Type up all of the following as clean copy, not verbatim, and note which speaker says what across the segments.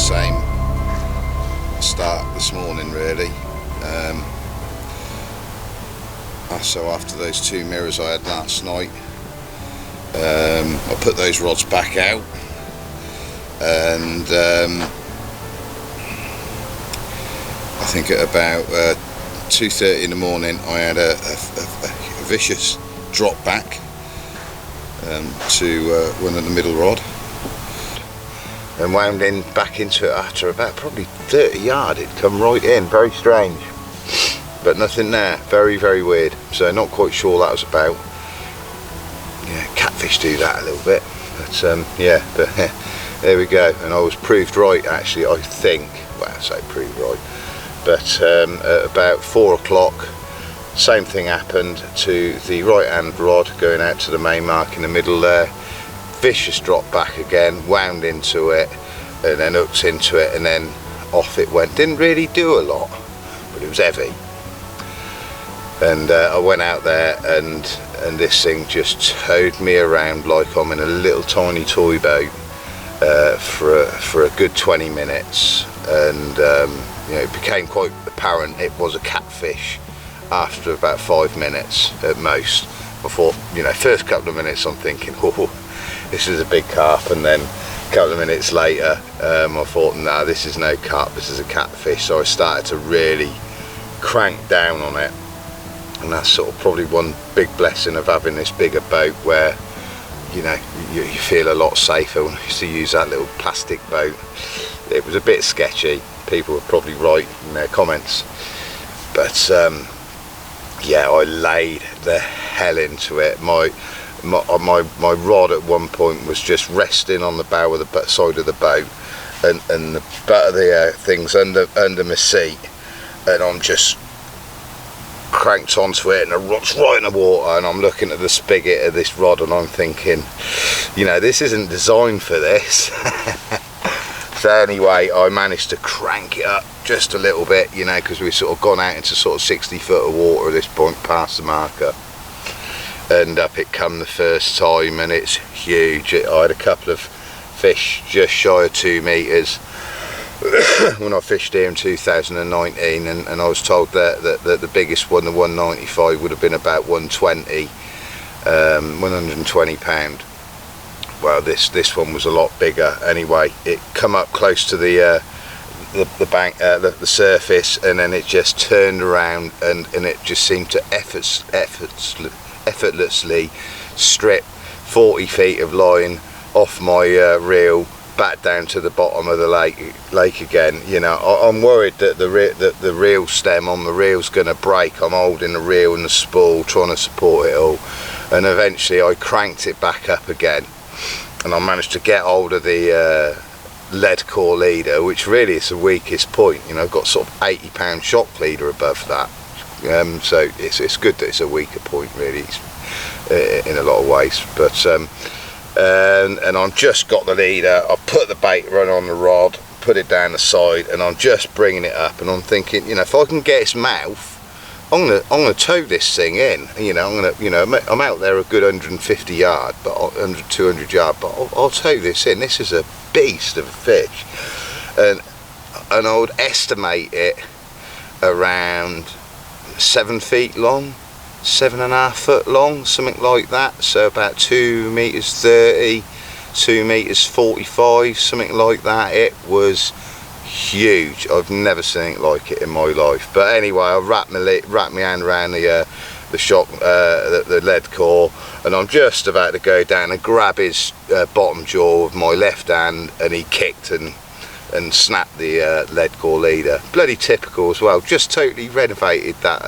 Speaker 1: same start this morning really. So after those 2 mirrors I had last night, I put those rods back out, and I think at about 2:30 in the morning I had a vicious drop back to one of the middle rod, and wound in back into it after about probably 30 yards. It come right in, very strange, but nothing there. Very, very weird. So not quite sure what that was about. Yeah, catfish do that a little bit, but yeah, but there we go. And I was proved right, actually, I think. Well, I say proved right, but at about 4 o'clock, same thing happened to the right hand rod going out to the main mark in the middle there. Vicious drop back again, wound into it, and then hooked into it, and then off it went. Didn't really do a lot, but it was heavy. And I went out there, and this thing just towed me around like I'm in a little tiny toy boat for a good 20 minutes. And you know, it became quite apparent it was a catfish after about 5 minutes at most. I thought, you know, first couple of minutes I'm thinking, oh, this is a big carp, and then a couple of minutes later I thought, nah, this is no carp, this is a catfish. So I started to really crank down on it, and that's sort of probably one big blessing of having this bigger boat, where you know you feel a lot safer. When I used to use that little plastic boat, it was a bit sketchy. People were probably right in their comments, but yeah, I laid the hell into it. My rod at one point was just resting on the bow of the side of the boat, and the butt of the thing's under my seat, and I'm just cranked onto it, and the rod's right in the water, and I'm looking at the spigot of this rod, and I'm thinking, you know, this isn't designed for this. So anyway, I managed to crank it up just a little bit, you know, because we've sort of gone out into sort of 60 foot of water at this point, past the marker, and up it come the first time, and it's huge. I had a couple of fish just shy of 2 meters when I fished here in 2019, and I was told that the biggest one, the 195, would have been about 120, 120 pound. Well, this one was a lot bigger. Anyway, it come up close to the bank, the surface, and then it just turned around, and it just seemed to effortlessly strip 40 feet of line off my reel, back down to the bottom of the lake again. You know, I'm worried that the reel stem on the reel's going to break. I'm holding the reel and the spool, trying to support it all, and eventually I cranked it back up again, and I managed to get hold of the lead core leader, which really is the weakest point. You know, I've got sort of 80 pound shock leader above that, so it's good that it's a weaker point really, in a lot of ways. But and I've just got the leader, I put the bait run on the rod, put it down the side, and I'm just bringing it up, and I'm thinking, you know, if I can get its mouth, I'm gonna tow this thing in. You know, I'm out there a good 150 yard, but 200 yard, but I'll tow this in. This is a beast of a fish, and I would estimate it around 7 feet long, 7.5 foot long, something like that. So about 2 meters 30, 2 meters 45, something like that. It was huge. I've never seen it like it in my life. But anyway, I wrapped my hand around the shock, the lead core, and I'm just about to go down and grab his bottom jaw with my left hand, and he kicked and snapped the lead core leader. Bloody typical as well. Just totally renovated that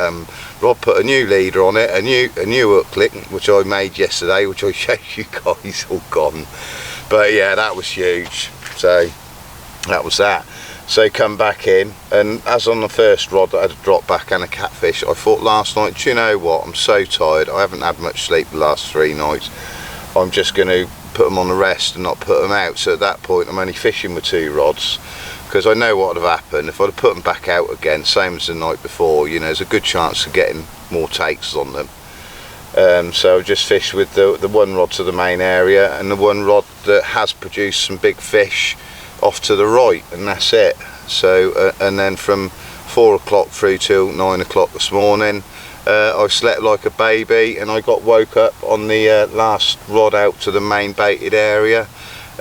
Speaker 1: rod, put a new leader on it, a new hook clip, which I made yesterday, which I showed you guys, all gone. But yeah, that was huge. So that was that. So come back in, and as on the first rod that had a drop back and a catfish, I thought last night, do you know what, I'm so tired, I haven't had much sleep the last 3 nights, I'm just going to put them on the rest and not put them out. So at that point I'm only fishing with 2 rods, because I know what would have happened if I'd have put them back out again, same as the night before. You know, there's a good chance of getting more takes on them. So I just fished with the 1 rod to the main area, and the 1 rod that has produced some big fish off to the right, and that's it. So and then from 4 o'clock through till 9 o'clock this morning, I slept like a baby, and I got woke up on the last rod out to the main baited area,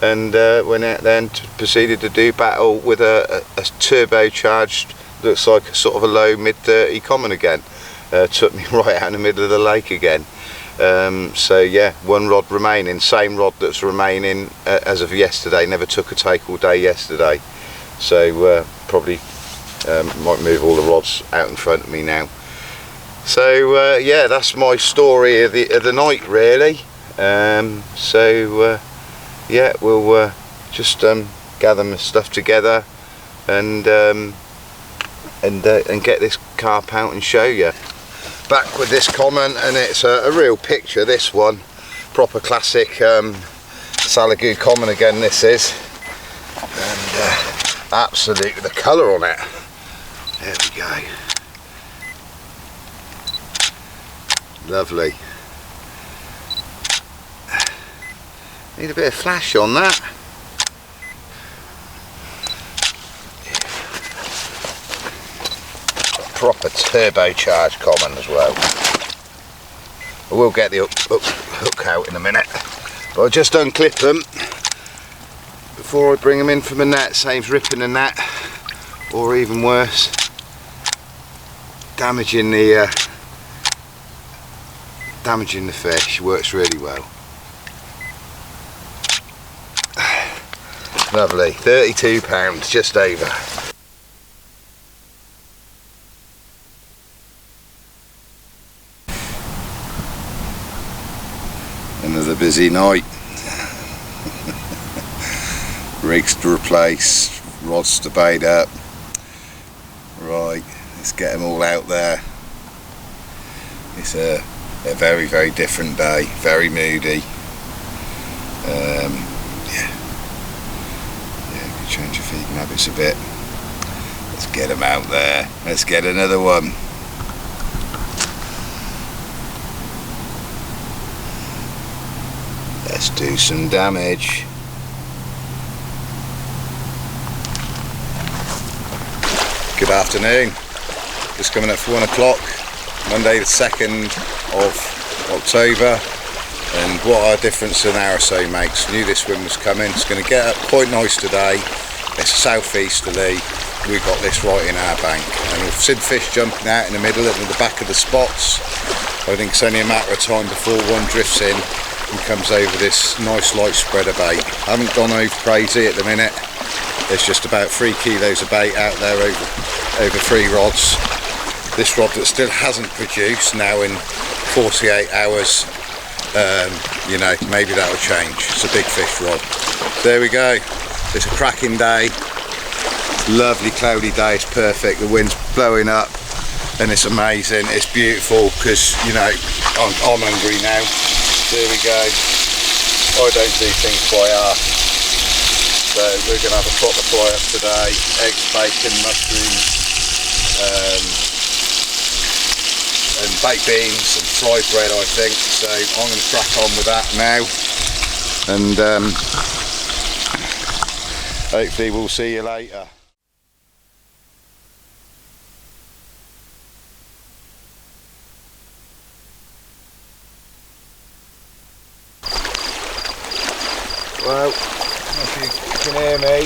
Speaker 1: and went out then proceeded to do battle with a turbocharged, looks like a sort of a low mid-30 common again. Took me right out in the middle of the lake again. So yeah, one rod remaining, same rod that's remaining as of yesterday. Never took a take all day yesterday, so probably might move all the rods out in front of me now. So yeah, that's my story of the night really. So yeah, we'll just gather my stuff together and get this carp out and show you. Back with this comment, and it's a real picture, this one. Proper classic Salagou common again, this is. And absolutely the colour on it. There we go. Lovely. Need a bit of flash on that. Proper turbocharged common as well. I will get the hook out in a minute, but I'll just unclip them before I bring them in from the net. Saves ripping the net, or even worse, damaging the fish. Works really well. Lovely, £32, just over. Another busy night. Rigs to replace, rods to bait up. Right, let's get them all out there. It's a very, very different day, very moody. Yeah, could change your feeding habits a bit. Let's get them out there. Let's get another one. Let's do some damage. Good afternoon. Just coming up for 1 o'clock, Monday the 2nd of October. And what a difference an hour or so makes. Knew this wind was coming. It's going to get up quite nice today. It's southeasterly. We've got this right in our bank. And we've seen fish jumping out in the middle and the back of the spots. I think it's only a matter of time before one drifts in and comes over this nice light spreader bait. I haven't gone over crazy at the minute. There's just about 3 kilos of bait out there over 3 rods. This rod that still hasn't produced now in 48 hours, you know, maybe that'll change. It's a big fish rod. There we go. It's a cracking day. Lovely cloudy day. It's perfect. The wind's blowing up and it's amazing. It's beautiful because, you know, I'm hungry now. There we go. I don't do things by half. So we're going to have a proper fry up today. Eggs, bacon, mushrooms, and baked beans and fried bread, I think. So I'm going to crack on with that now. And hopefully we'll see you later. Well, if you can hear me,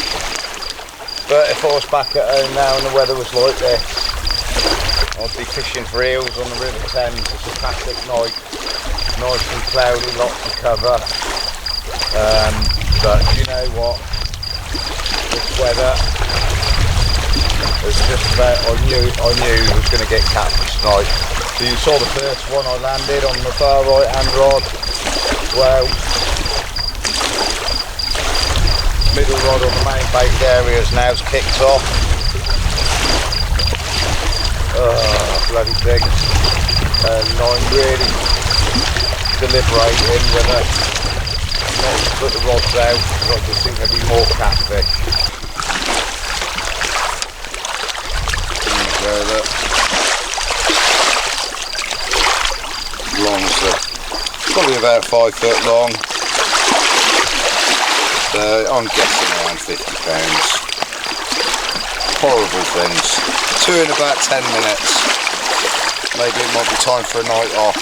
Speaker 1: but if I was back at home now and the weather was like this, I'd be fishing for eels on the River Thames. It's a classic night, nice and cloudy, lots of cover. But you know what, this weather was just about, I knew it was going to get catfish tonight. So you saw the first one I landed on the far right hand rod. Well, middle rod on the main bait areas now has kicked off. Oh, bloody thing. And I'm really deliberating whether not to put the rods out, because I just think there'll be more catfish. Long as probably about 5 foot long. So I'm guessing around £50. Horrible things. 2 in about 10 minutes. Maybe it might be time for a night off.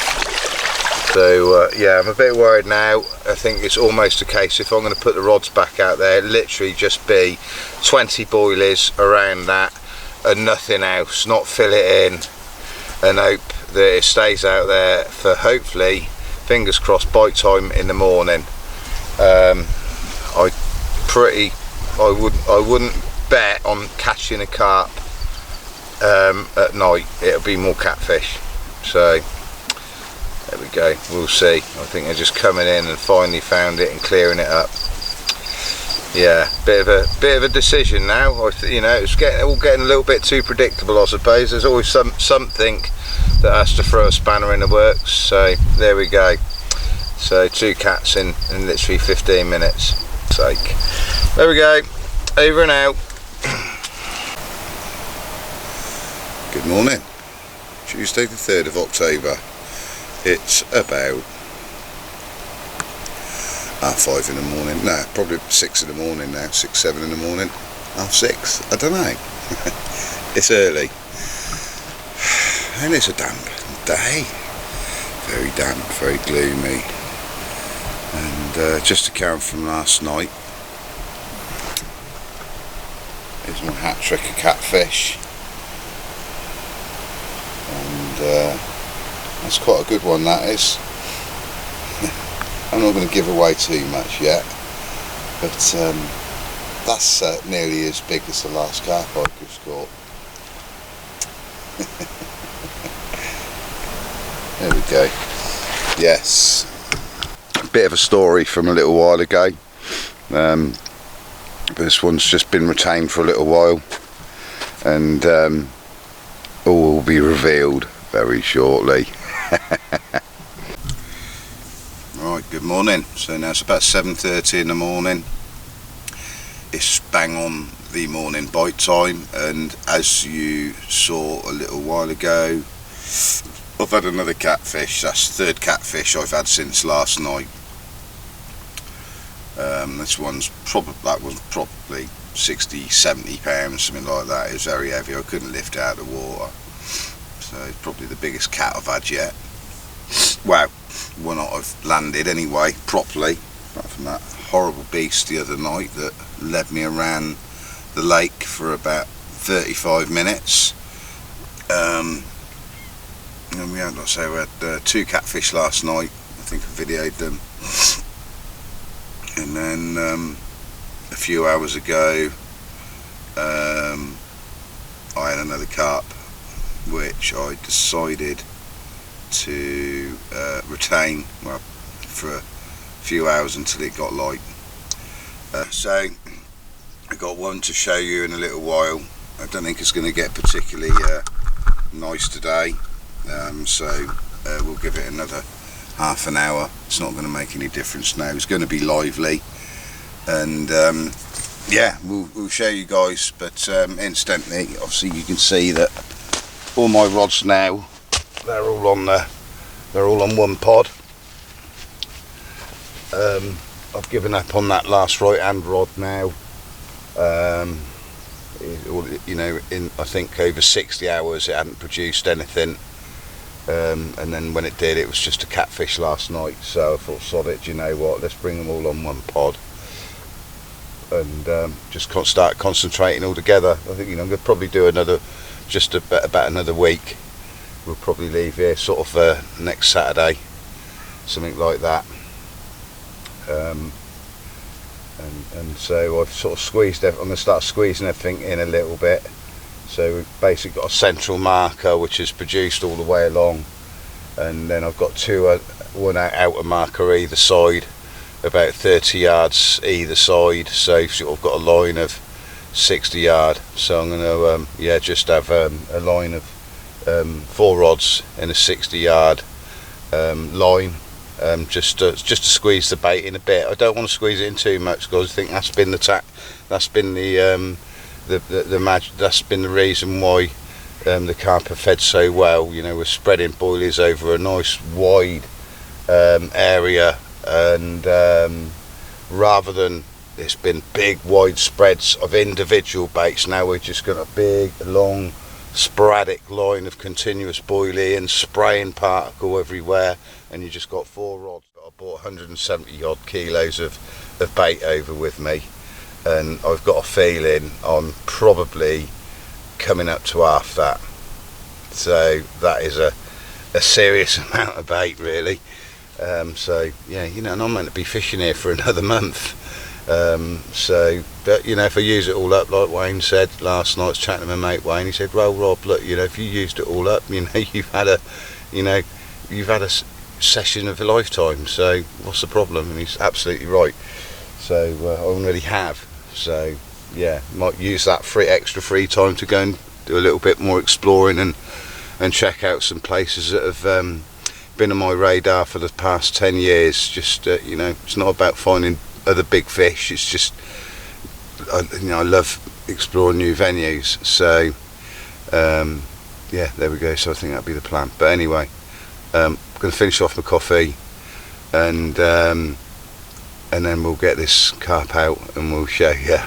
Speaker 1: So yeah, I'm a bit worried now. I think it's almost a case, if I'm going to put the rods back out there, literally just be 20 boilies around that and nothing else, not fill it in, and hope that it stays out there for, hopefully, fingers crossed, bite time in the morning. I wouldn't bet on catching a carp at night. It'll be more catfish. So there we go, we'll see. I think they're just coming in and finally found it and clearing it up. Yeah, bit of a decision now. You know, it's all getting a little bit too predictable, I suppose. There's always something that has to throw a spanner in the works. So there we go. So 2 cats in literally 15 minutes. Sake. There we go. Over and out. Good morning. Tuesday the 3rd of October. It's about 5:30 in the morning. No, probably 6 in the morning now. 6, 7 in the morning. 6:30. I don't know. It's early. And it's a damp day. Very damp, very gloomy. And just to carry on from last night, here's my hat trick of catfish. And that's quite a good one, that is. I'm not going to give away too much yet, but that's nearly as big as the last carp I just caught. There we go. Yes. Bit of a story from a little while ago. This one's just been retained for a little while, and all will be revealed very shortly. Right, good morning. So now it's about 7:30 in the morning. It's bang on the morning bite time, and as you saw a little while ago, I've had another catfish. That's the 3rd catfish I've had since last night. This one's probably 60, 70 pounds, something like that. It was very heavy. I couldn't lift it out of the water. So it's probably the biggest cat I've had yet. Well, one I've landed anyway, properly. Apart from that horrible beast the other night that led me around the lake for about 35 minutes. And we had, like I say, we had 2 catfish last night. I think I videoed them. And then a few hours ago, I had another carp, which I decided to retain, well, for a few hours until it got light. So I got one to show you in a little while. I don't think it's going to get particularly nice today, so we'll give it another half an hour. It's not going to make any difference now. It's going to be lively, and yeah, we'll show you guys. But instantly, obviously, you can see that all my rods now, they're all on one pod. I've given up on that last right hand rod now. You know, in I think over 60 hours it hadn't produced anything, and then when it did, it was just a catfish last night. So I thought, sod it, do you know what, let's bring them all on one pod and just start concentrating all together. I think, you know, I'm going to probably do another, just about another week. We'll probably leave here sort of next Saturday, something like that. And so I've sort of squeezed I'm going to start squeezing everything in a little bit. So we've basically got a central marker which is produced all the way along, and then I've got one outer marker either side, about 30 yards either side, so sort of got a line of 60 yard. So I'm going to yeah, just have a line of 4 rods in a 60 yard line. Just to squeeze the bait in a bit. I don't want to squeeze it in too much, because I think that's been that's been the reason why the carp have fed so well. You know, we're spreading boilies over a nice wide area, and rather than it's been big wide spreads of individual baits. Now we've just got a big long sporadic line of continuous boilie and spraying particle everywhere, and you just got 4 rods. I bought 170 odd kilos of bait over with me, and I've got a feeling I'm probably coming up to half that. So that is a serious amount of bait, really. So yeah, you know, and I'm meant to be fishing here for another month. So, but you know, if I use it all up, like Wayne said last night, I was chatting to my mate Wayne, he said, well, Rob, look, you know, if you used it all up, you know, you've had a session of a lifetime, so what's the problem? And he's absolutely right. So I already have, so yeah, might use that extra free time to go and do a little bit more exploring and check out some places that have been on my radar for the past 10 years. Just you know, it's not about finding other big fish, it's just you know, I love exploring new venues. So yeah, there we go. So I think that'd be the plan. But anyway, I'm going to finish off my coffee, and then we'll get this carp out and we'll show you.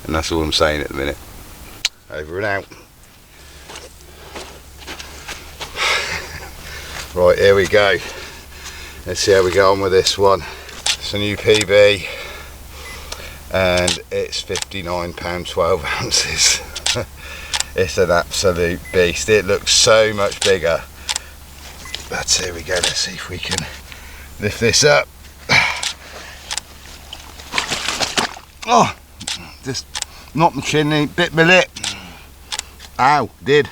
Speaker 1: And that's all I'm saying at the minute. Over and out. Right, here we go. Let's see how we go on with this one. It's a new PB, and it's £59 12 ounces. It's an absolute beast. It looks so much bigger. But here we go. Let's see if we can lift this up. Oh, just knocked my chin, bit my lip. Ow, did.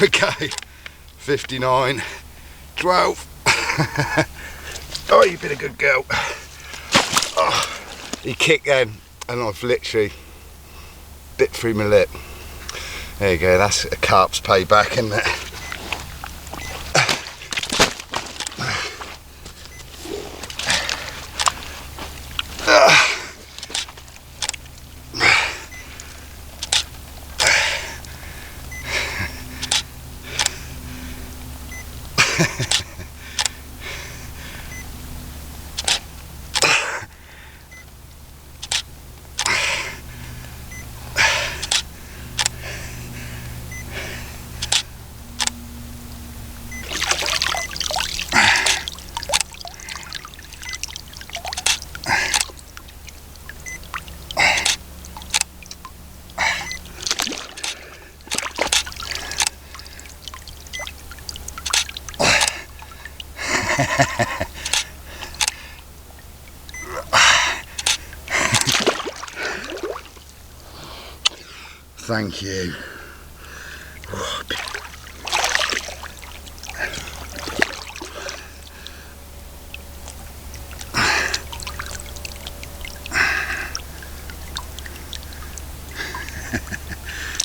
Speaker 1: Okay, 59 12. Oh, you've been a good girl. Oh, he kicked then, and I've literally bit through my lip. There you go, that's a carp's payback, isn't it? Thank you.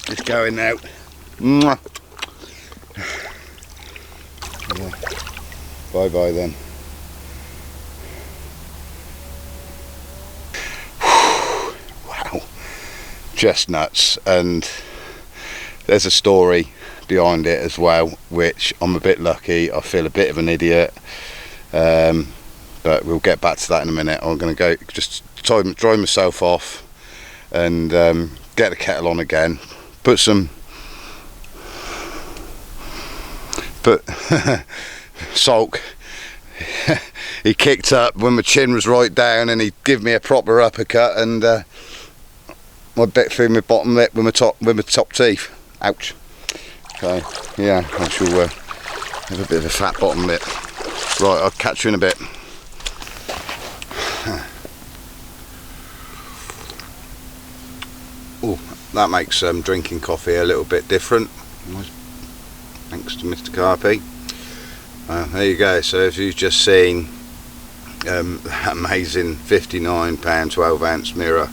Speaker 1: It's going now. Mwah. Bye bye then. Wow, just nuts. And there's a story behind it as well, which I'm a bit lucky. I feel a bit of an idiot, but we'll get back to that in a minute. I'm going to go just dry myself off and get the kettle on again, put Sulk. He kicked up when my chin was right down, and he gave me a proper uppercut, and I bit through my bottom lip with my top teeth. Ouch. So yeah, I shall have a bit of a fat bottom lip. Right, I'll catch you in a bit. Oh, that makes drinking coffee a little bit different. Thanks to Mr. Carpy. There you go. So as you've just seen, that amazing £59 12 ounce mirror.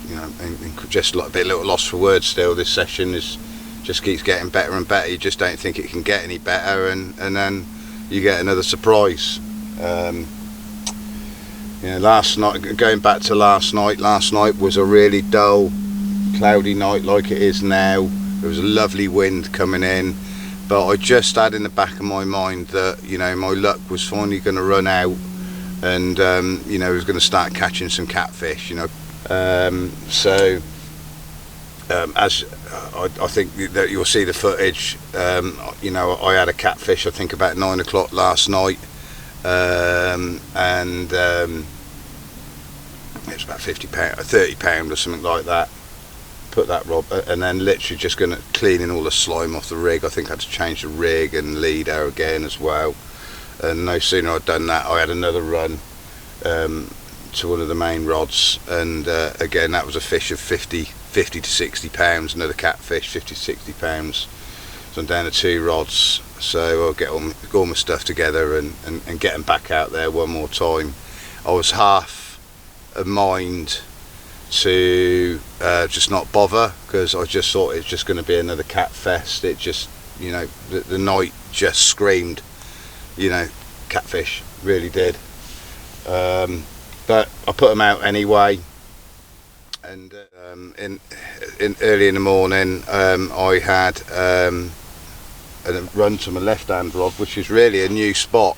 Speaker 1: You know, and just like a bit little lost for words still. This session just keeps getting better and better. You just don't think it can get any better, and then you get another surprise. Last night, going back to last night was a really dull, cloudy night like it is now. There was a lovely wind coming in, but I just had in the back of my mind that, you know, my luck was finally going to run out, and you know, I was going to start catching some catfish, you know. As I think that you'll see the footage, you know, I had a catfish I think about 9 o'clock last night, and it was about £30 or something like that. Put that rod, and then literally just going to cleaning all the slime off the rig. I think I had to change the rig and leader again as well, and no sooner I'd done that, I had another run to one of the main rods, and again that was a fish of 50 to 60 pounds, another catfish, 50 to 60 pounds. So I'm down to 2 rods, so I'll get all my stuff together and get them back out there one more time. I was half a mind to just not bother, because I just thought it's just going to be another cat fest. It just, you know, the night just screamed, you know, catfish, really did. But I put them out anyway, and in early in the morning I had a run to my left hand rod, which is really a new spot.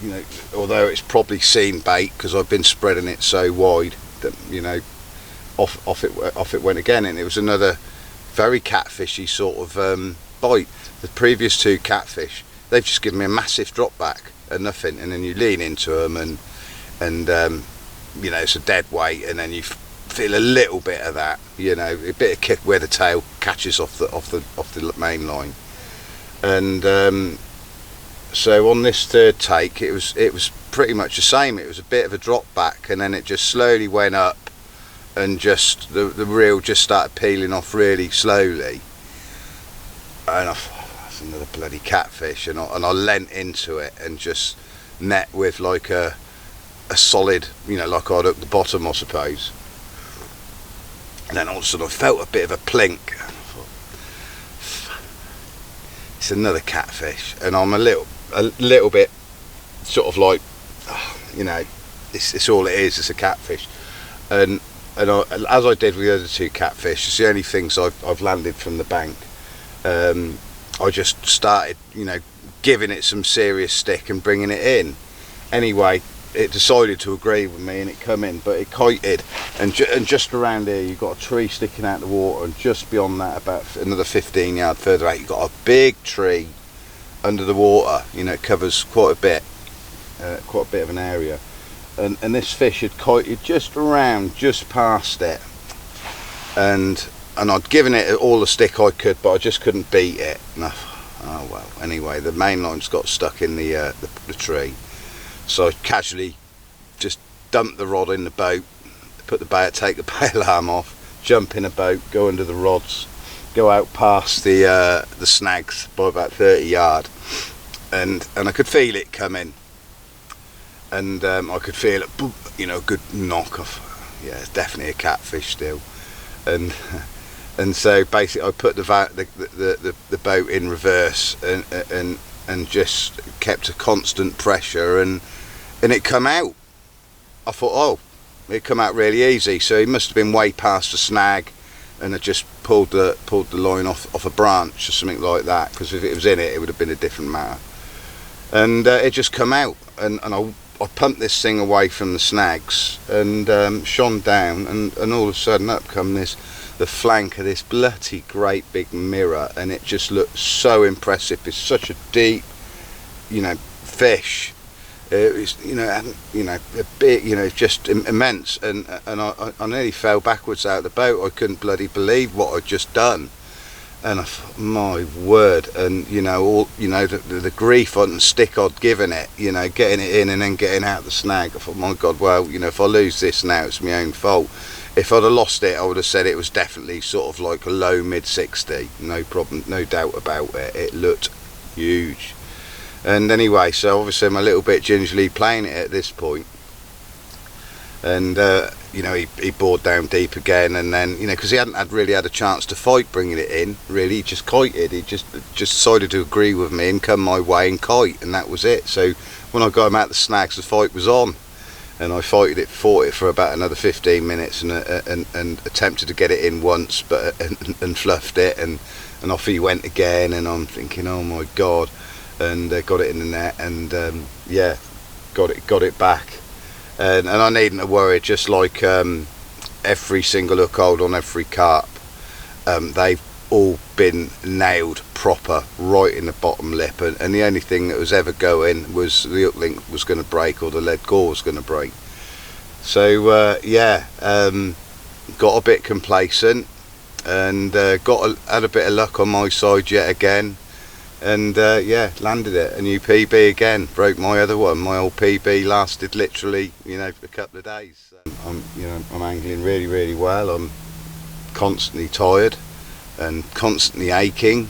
Speaker 1: You know, although it's probably seen bait because I've been spreading it so wide that, you know, off it went again, and it was another very catfishy sort of bite. The previous 2 catfish, they've just given me a massive drop back and nothing, and then you lean into them and you know, it's a dead weight, and then you feel a little bit of that, you know, a bit of kick where the tail catches off the main line, and so on this third take it was pretty much the same. It was a bit of a drop back, and then it just slowly went up, and just the reel just started peeling off really slowly, and I thought, that's another bloody catfish, and I leant into it and just met with like a solid, you know, like I'd hooked the bottom, I suppose. And then all of a sudden I felt a bit of a plink. I thought, it's another catfish, and I'm a little bit sort of like, you know, it's all it is, it's a catfish. And as I did with the other 2 catfish, it's the only things I've landed from the bank. I just started, you know, giving it some serious stick and bringing it in. Anyway, it decided to agree with me, and it come in, but it kited, and just around here you've got a tree sticking out of the water, and just beyond that, about another 15 yards further out, you've got a big tree under the water. You know, it covers quite a bit of an area, and this fish had kited just past it, and I'd given it all the stick I could, but I just couldn't beat it. And oh well, anyway, the main line's got stuck in the tree, so I casually just dumped the rod in the boat, take the bail arm off, jump in a boat, go under the rods, go out past the snags by about 30 yards, and I could feel it coming, and I could feel it, you know, good knock off. Yeah, it's definitely a catfish still, and so basically I put the boat in reverse and just kept a constant pressure, and it come out. I thought, oh, it come out really easy, so he must have been way past the snag, and I just pulled the line off a branch or something like that, because if it was in it would have been a different matter. And it just come out, and I pumped this thing away from the snags, and shone down, and all of a sudden up come the flank of this bloody great big mirror, and it just looked so impressive. It's such a deep, you know, fish. It was, you know, a big, you know, just immense, and I nearly fell backwards out of the boat. I couldn't bloody believe what I'd just done, and I thought, my word, and you know, all, you know, the grief on the stick I'd given it, you know, getting it in and then getting out the snag. I thought, my God, well, you know, if I lose this now, it's my own fault. If I'd have lost it, I would have said it was definitely sort of like a low mid 60, no problem, no doubt about it. It looked huge. And anyway, so obviously I'm a little bit gingerly playing it at this point, and you know, he bored down deep again, and then, you know, because he hadn't really had a chance to fight bringing it in, really, he just kited. He just decided to agree with me and come my way and kite, and that was it. So when I got him out the snags, the fight was on, and I fought it for about another 15 minutes, and attempted to get it in once, but and fluffed it, and off he went again, and I'm thinking, oh my god, and got it in the net, and yeah, got it back. And I needn't to worry, just like every single hook hold on every carp, they've all been nailed proper right in the bottom lip, and the only thing that was ever going was the hook link was going to break, or the lead gore was going to break. So yeah, got a bit complacent, and had a bit of luck on my side yet again, and yeah, landed it, a new PB again. Broke my other one. My old PB lasted literally, you know, a couple of days. I'm angling really well. I'm constantly tired and constantly aching.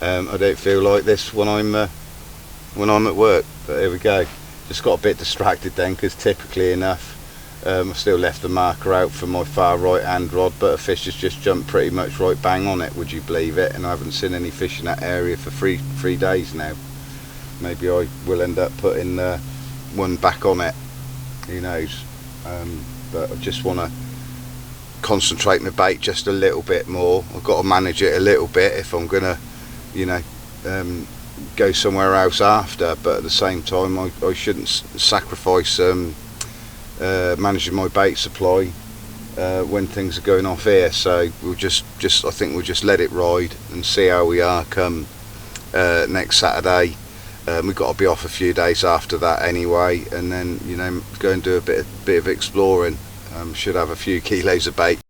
Speaker 1: I don't feel like this when I'm at work, but here we go. Just got a bit distracted then, because typically enough, I still left the marker out for my far right hand rod, but a fish has just jumped pretty much right bang on it, would you believe it? And I haven't seen any fish in that area for three days now. Maybe I will end up putting one back on it, who knows. But I just want to concentrate my bait just a little bit more. I've got to manage it a little bit if I'm gonna, you know, go somewhere else after, but at the same time I shouldn't sacrifice managing my bait supply when things are going off here. So we'll just I think we'll just let it ride and see how we are come next Saturday. We've got to be off a few days after that anyway, and then, you know, go and do a bit of exploring. Should have a few kilos of bait.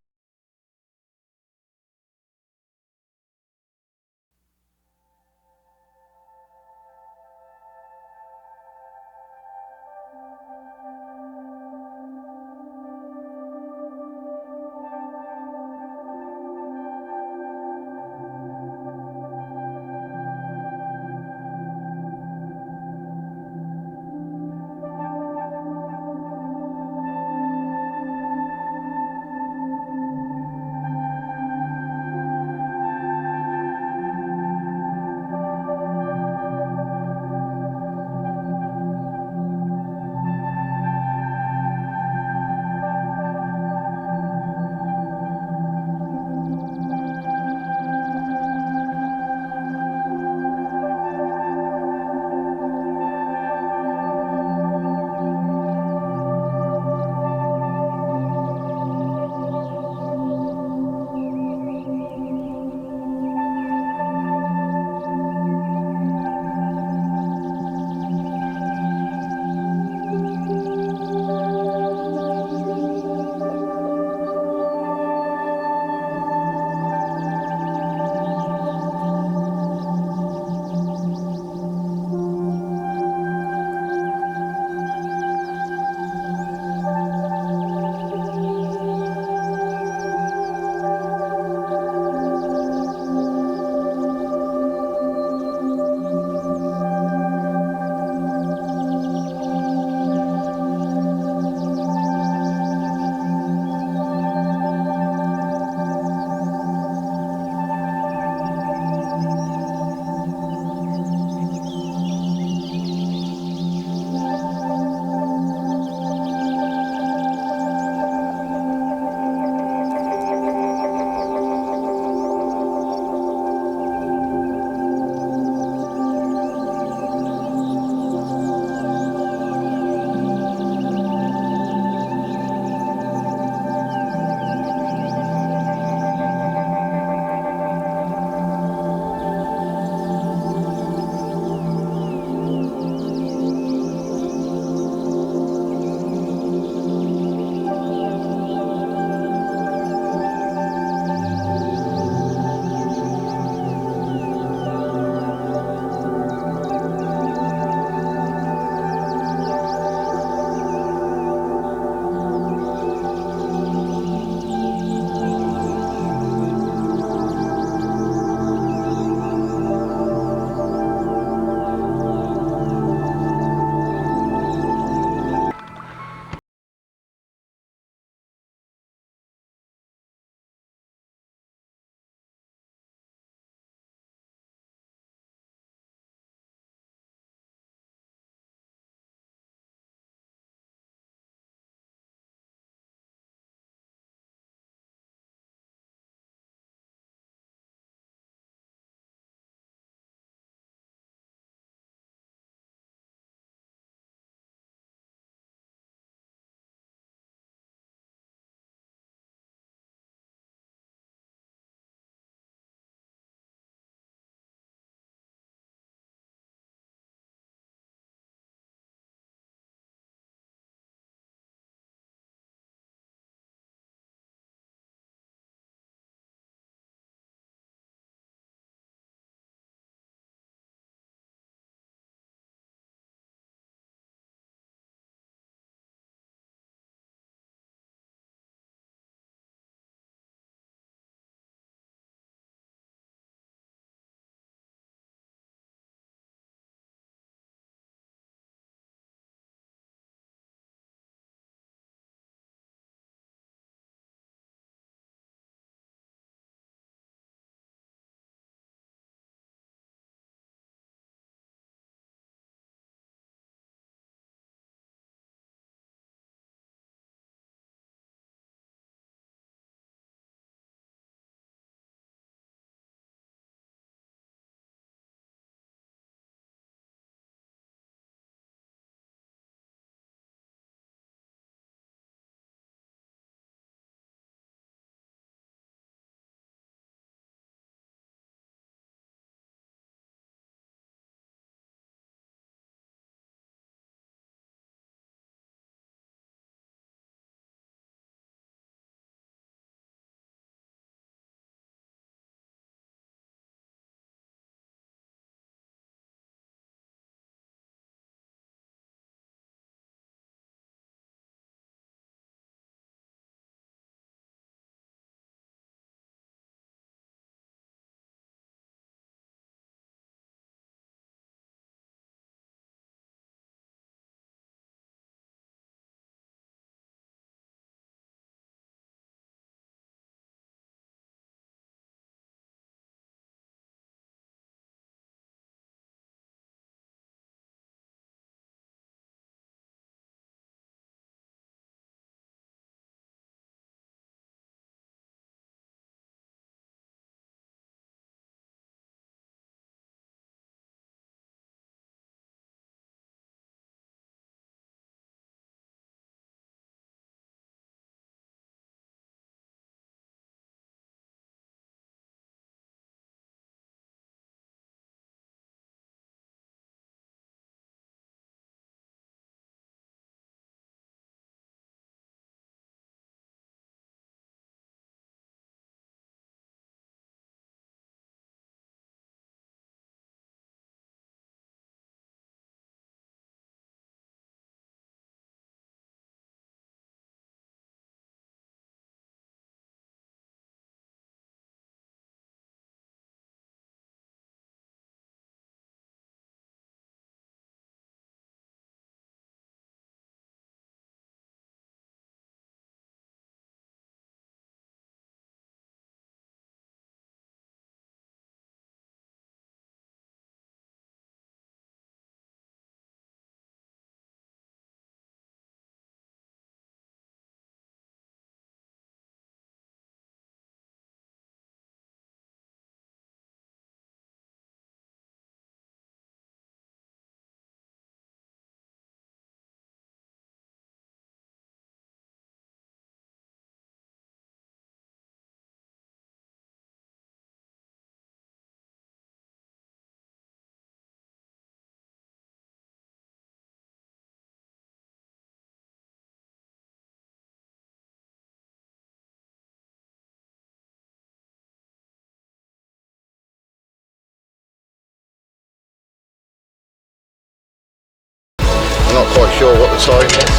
Speaker 1: not quite sure what the time is.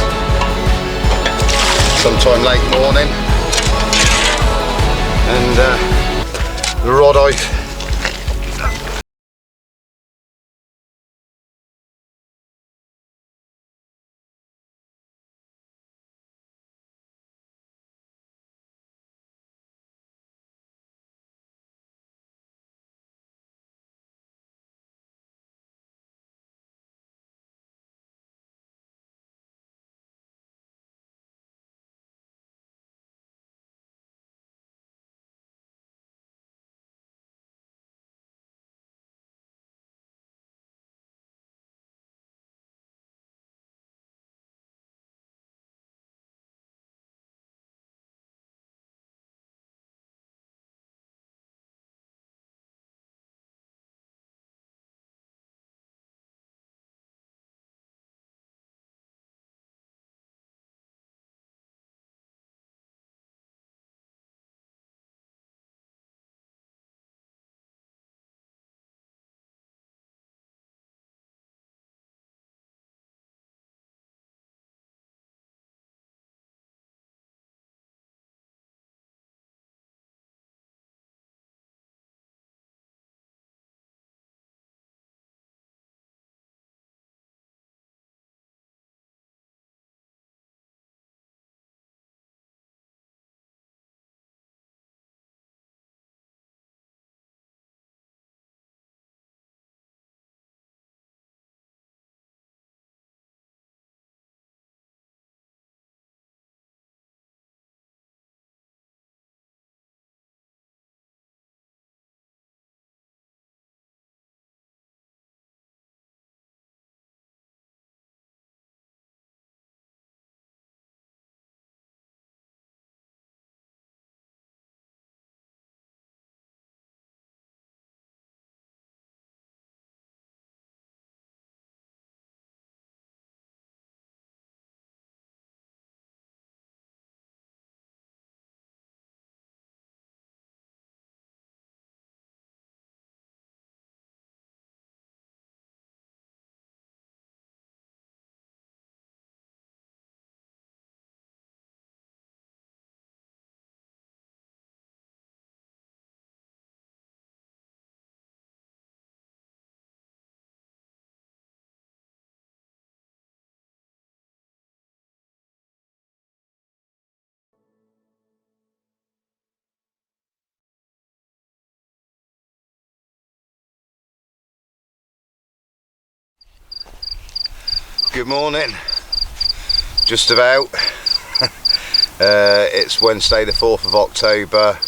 Speaker 1: Sometime late morning. And the rod Good morning, just about. It's Wednesday the 4th of October,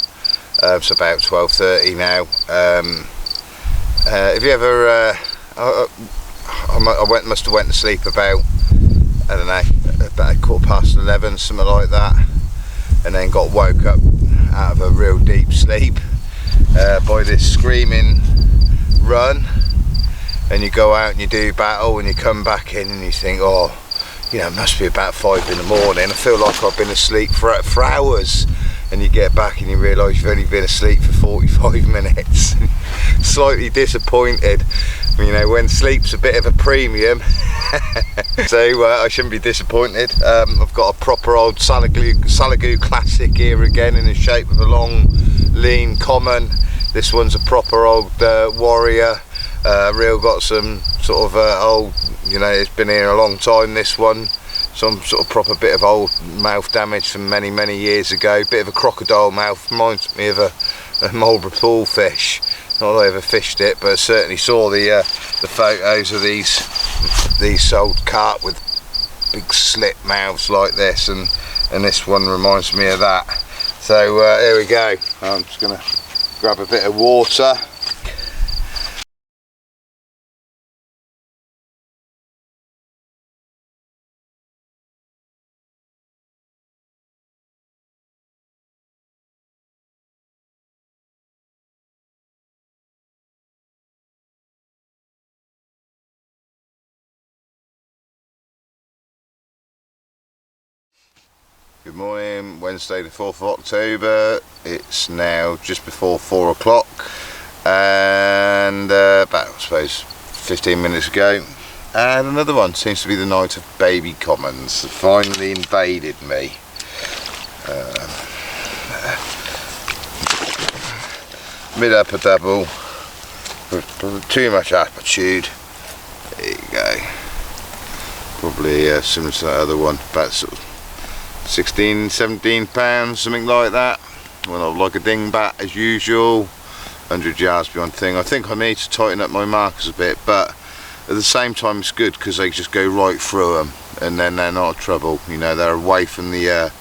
Speaker 1: it's about 12:30 now. Have you ever, must have went to sleep about, I don't know, about 11:15, something like that, and then got woke up out of a real deep sleep by this screaming run. And you go out and you do battle and you come back in and you think, oh, you know, it must be about 5 in the morning. I feel like I've been asleep for hours. And you get back and you realise you've only been asleep for 45 minutes. Slightly disappointed, you know, when sleep's a bit of a premium. So I shouldn't be disappointed. I've got a proper old Salagou classic here again in the shape of a long, lean common. This one's a proper old warrior. Reel got some sort of old, you know, it's been here a long time, this one. Some sort of proper bit of old mouth damage from many years ago. Bit of a crocodile mouth, reminds me of a Marlborough pool fish. Not that I ever fished it, but I certainly saw the photos of these old carp with big slit mouths like this, and this one reminds me of that. So here we go. I'm just going to grab a bit of water. Good morning, Wednesday the 4th of October. It's now just before 4 o'clock and about, I suppose, 15 minutes ago And another one seems to be the night of baby commons. Finally invaded me. Mid-upper double. Too much attitude. There you go. Probably similar to that other one. About sort of 16, 17 pounds, something like that. Well, I've like a dingbat as usual. 100 yards beyond thing. I think I need to tighten up my markers a bit, but at the same time it's good because they just go right through them, and then they're not trouble. You know, they're away from the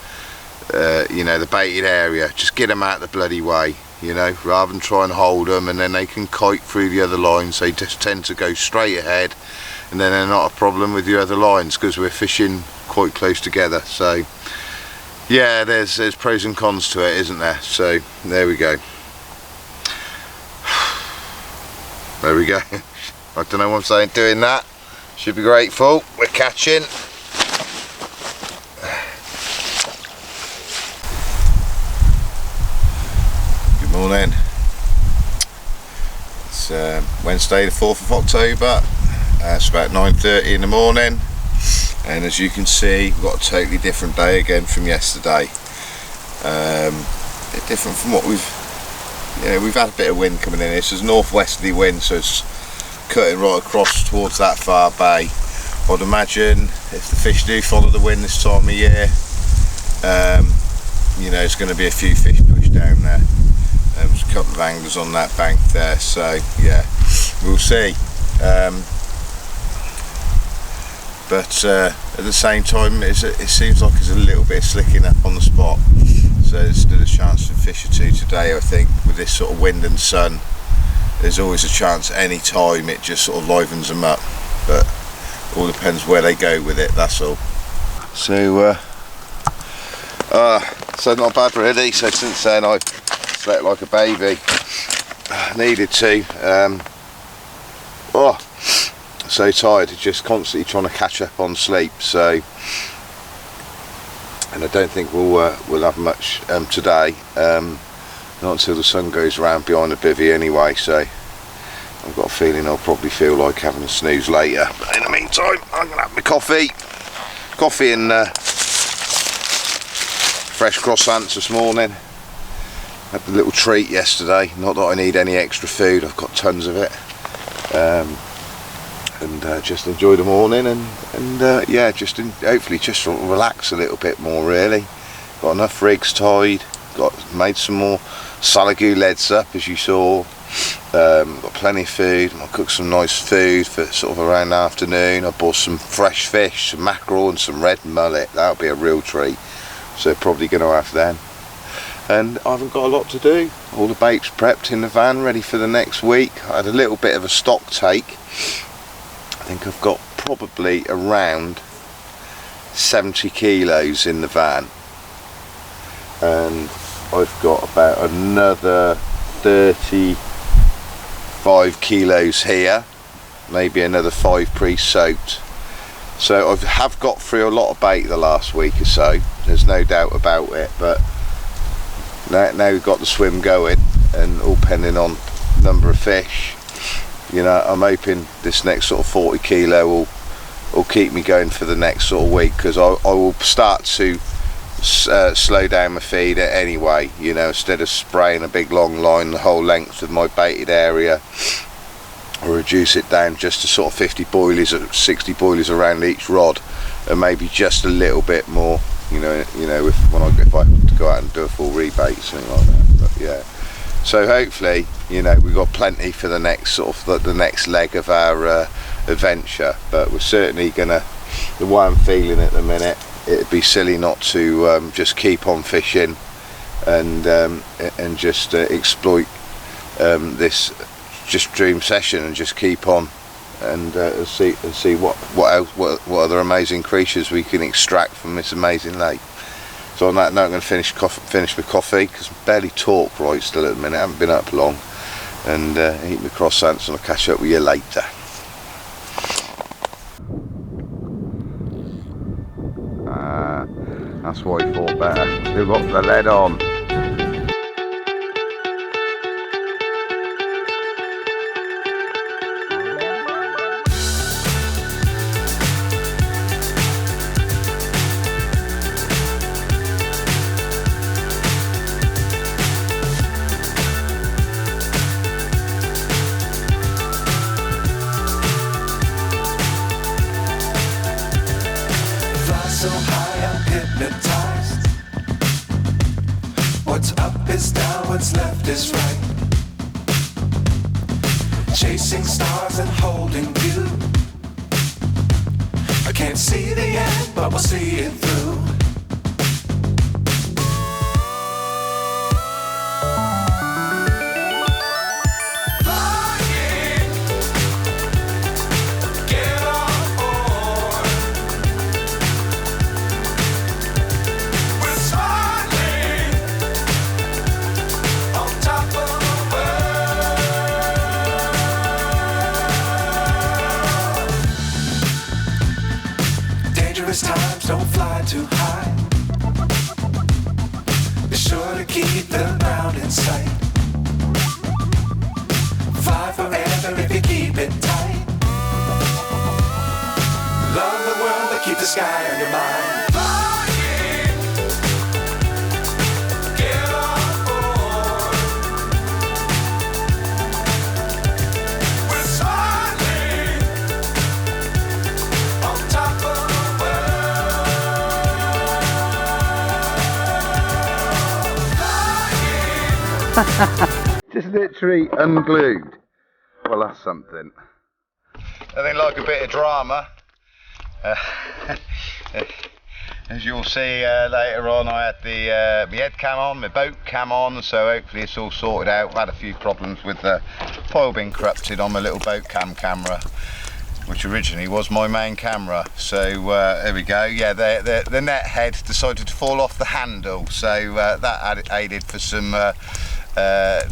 Speaker 1: you know, the baited area. Just get them out the bloody way, you know, rather than try and hold them and then they can kite through the other lines. They just tend to go straight ahead, and then they're not a problem with the other lines because we're fishing quite close together. So yeah, there's pros and cons to it, isn't there? So there we go. There we go. I don't know what I'm saying doing that. Should be grateful. We're catching. Good morning. It's Wednesday the 4th of October. It's about 9:30 in the morning. And as you can see, we've got a totally different day again from yesterday. A bit different from what we've had a bit of wind coming in. This is northwesterly wind, so it's cutting right across towards that far bay. I'd imagine if the fish do follow the wind this time of year, you know, there's going to be a few fish pushed down there. There's a couple of anglers on that bank there, so yeah, we'll see. But at the same time, it seems like it's a little bit slicking up on the spot, so there's still a chance for fish or two today. I think with this sort of wind and sun, there's always a chance any time it just sort of livens them up, but all depends where they go with it, that's all. So so not bad really. So since then I've slept like a baby. Needed to. Oh, so tired, just constantly trying to catch up on sleep. So, and I don't think we'll have much today. Not until the sun goes around behind the bivvy anyway. So I've got a feeling I'll probably feel like having a snooze later. But in the meantime, I'm gonna have my coffee and fresh croissants this morning. Had a little treat yesterday. Not that I need any extra food. I've got tons of it. And just enjoy the morning and yeah, hopefully just sort of relax a little bit more really. Got enough rigs tied, made some more Salagou leads up as you saw. Got plenty of food. I'll cook some nice food for sort of around the afternoon. I bought some fresh fish, some mackerel and some red mullet. That'll be a real treat, so probably going to have them. And I haven't got a lot to do. All the bait's prepped in the van, ready for the next week. I had a little bit of a stock take. I think I've got probably around 70 kilos in the van, and I've got about another 35 kilos here, maybe another 5 pre-soaked. So I have got through a lot of bait the last week or so, there's no doubt about it, but now we've got the swim going, and all pending on number of fish. You know, I'm hoping this next sort of 40 kilo will keep me going for the next sort of week, because I will start to slow down my feeder anyway. You know, instead of spraying a big long line the whole length of my baited area, I'll reduce it down just to sort of 50 boilies or 60 boilies around each rod, and maybe just a little bit more. You know, if I have to go out and do a full rebait, something like that. But yeah. So hopefully, you know, we've got plenty for the next sort of the next leg of our adventure. But we're certainly gonna, the way I'm feeling at the minute, it'd be silly not to just keep on fishing and just exploit this just dream session, and just keep on and see what other amazing creatures we can extract from this amazing lake. So on that note, I'm going to finish my coffee, because I barely talk right still at the minute. I haven't been up long, and eat my croissants, and I'll catch up with you later. That's why I thought better. Still got the lead on.
Speaker 2: hypnotized. What's up is down, what's left is right. Chasing stars and holding you. I can't see the end, but we'll see it through. Times don't fly too high. Be sure to keep the ground in sight. Fly forever if you keep it tight. Love the world but keep the sky on your mind.
Speaker 1: Just literally unglued. Well, that's something. Nothing like a bit of drama. As you'll see later on, I had the my head cam on, my boat cam on, so hopefully it's all sorted out. I've had a few problems with the foil being corrupted on my little boat cam camera, which originally was my main camera. So there we go. Yeah, the net head decided to fall off the handle, so that aided for some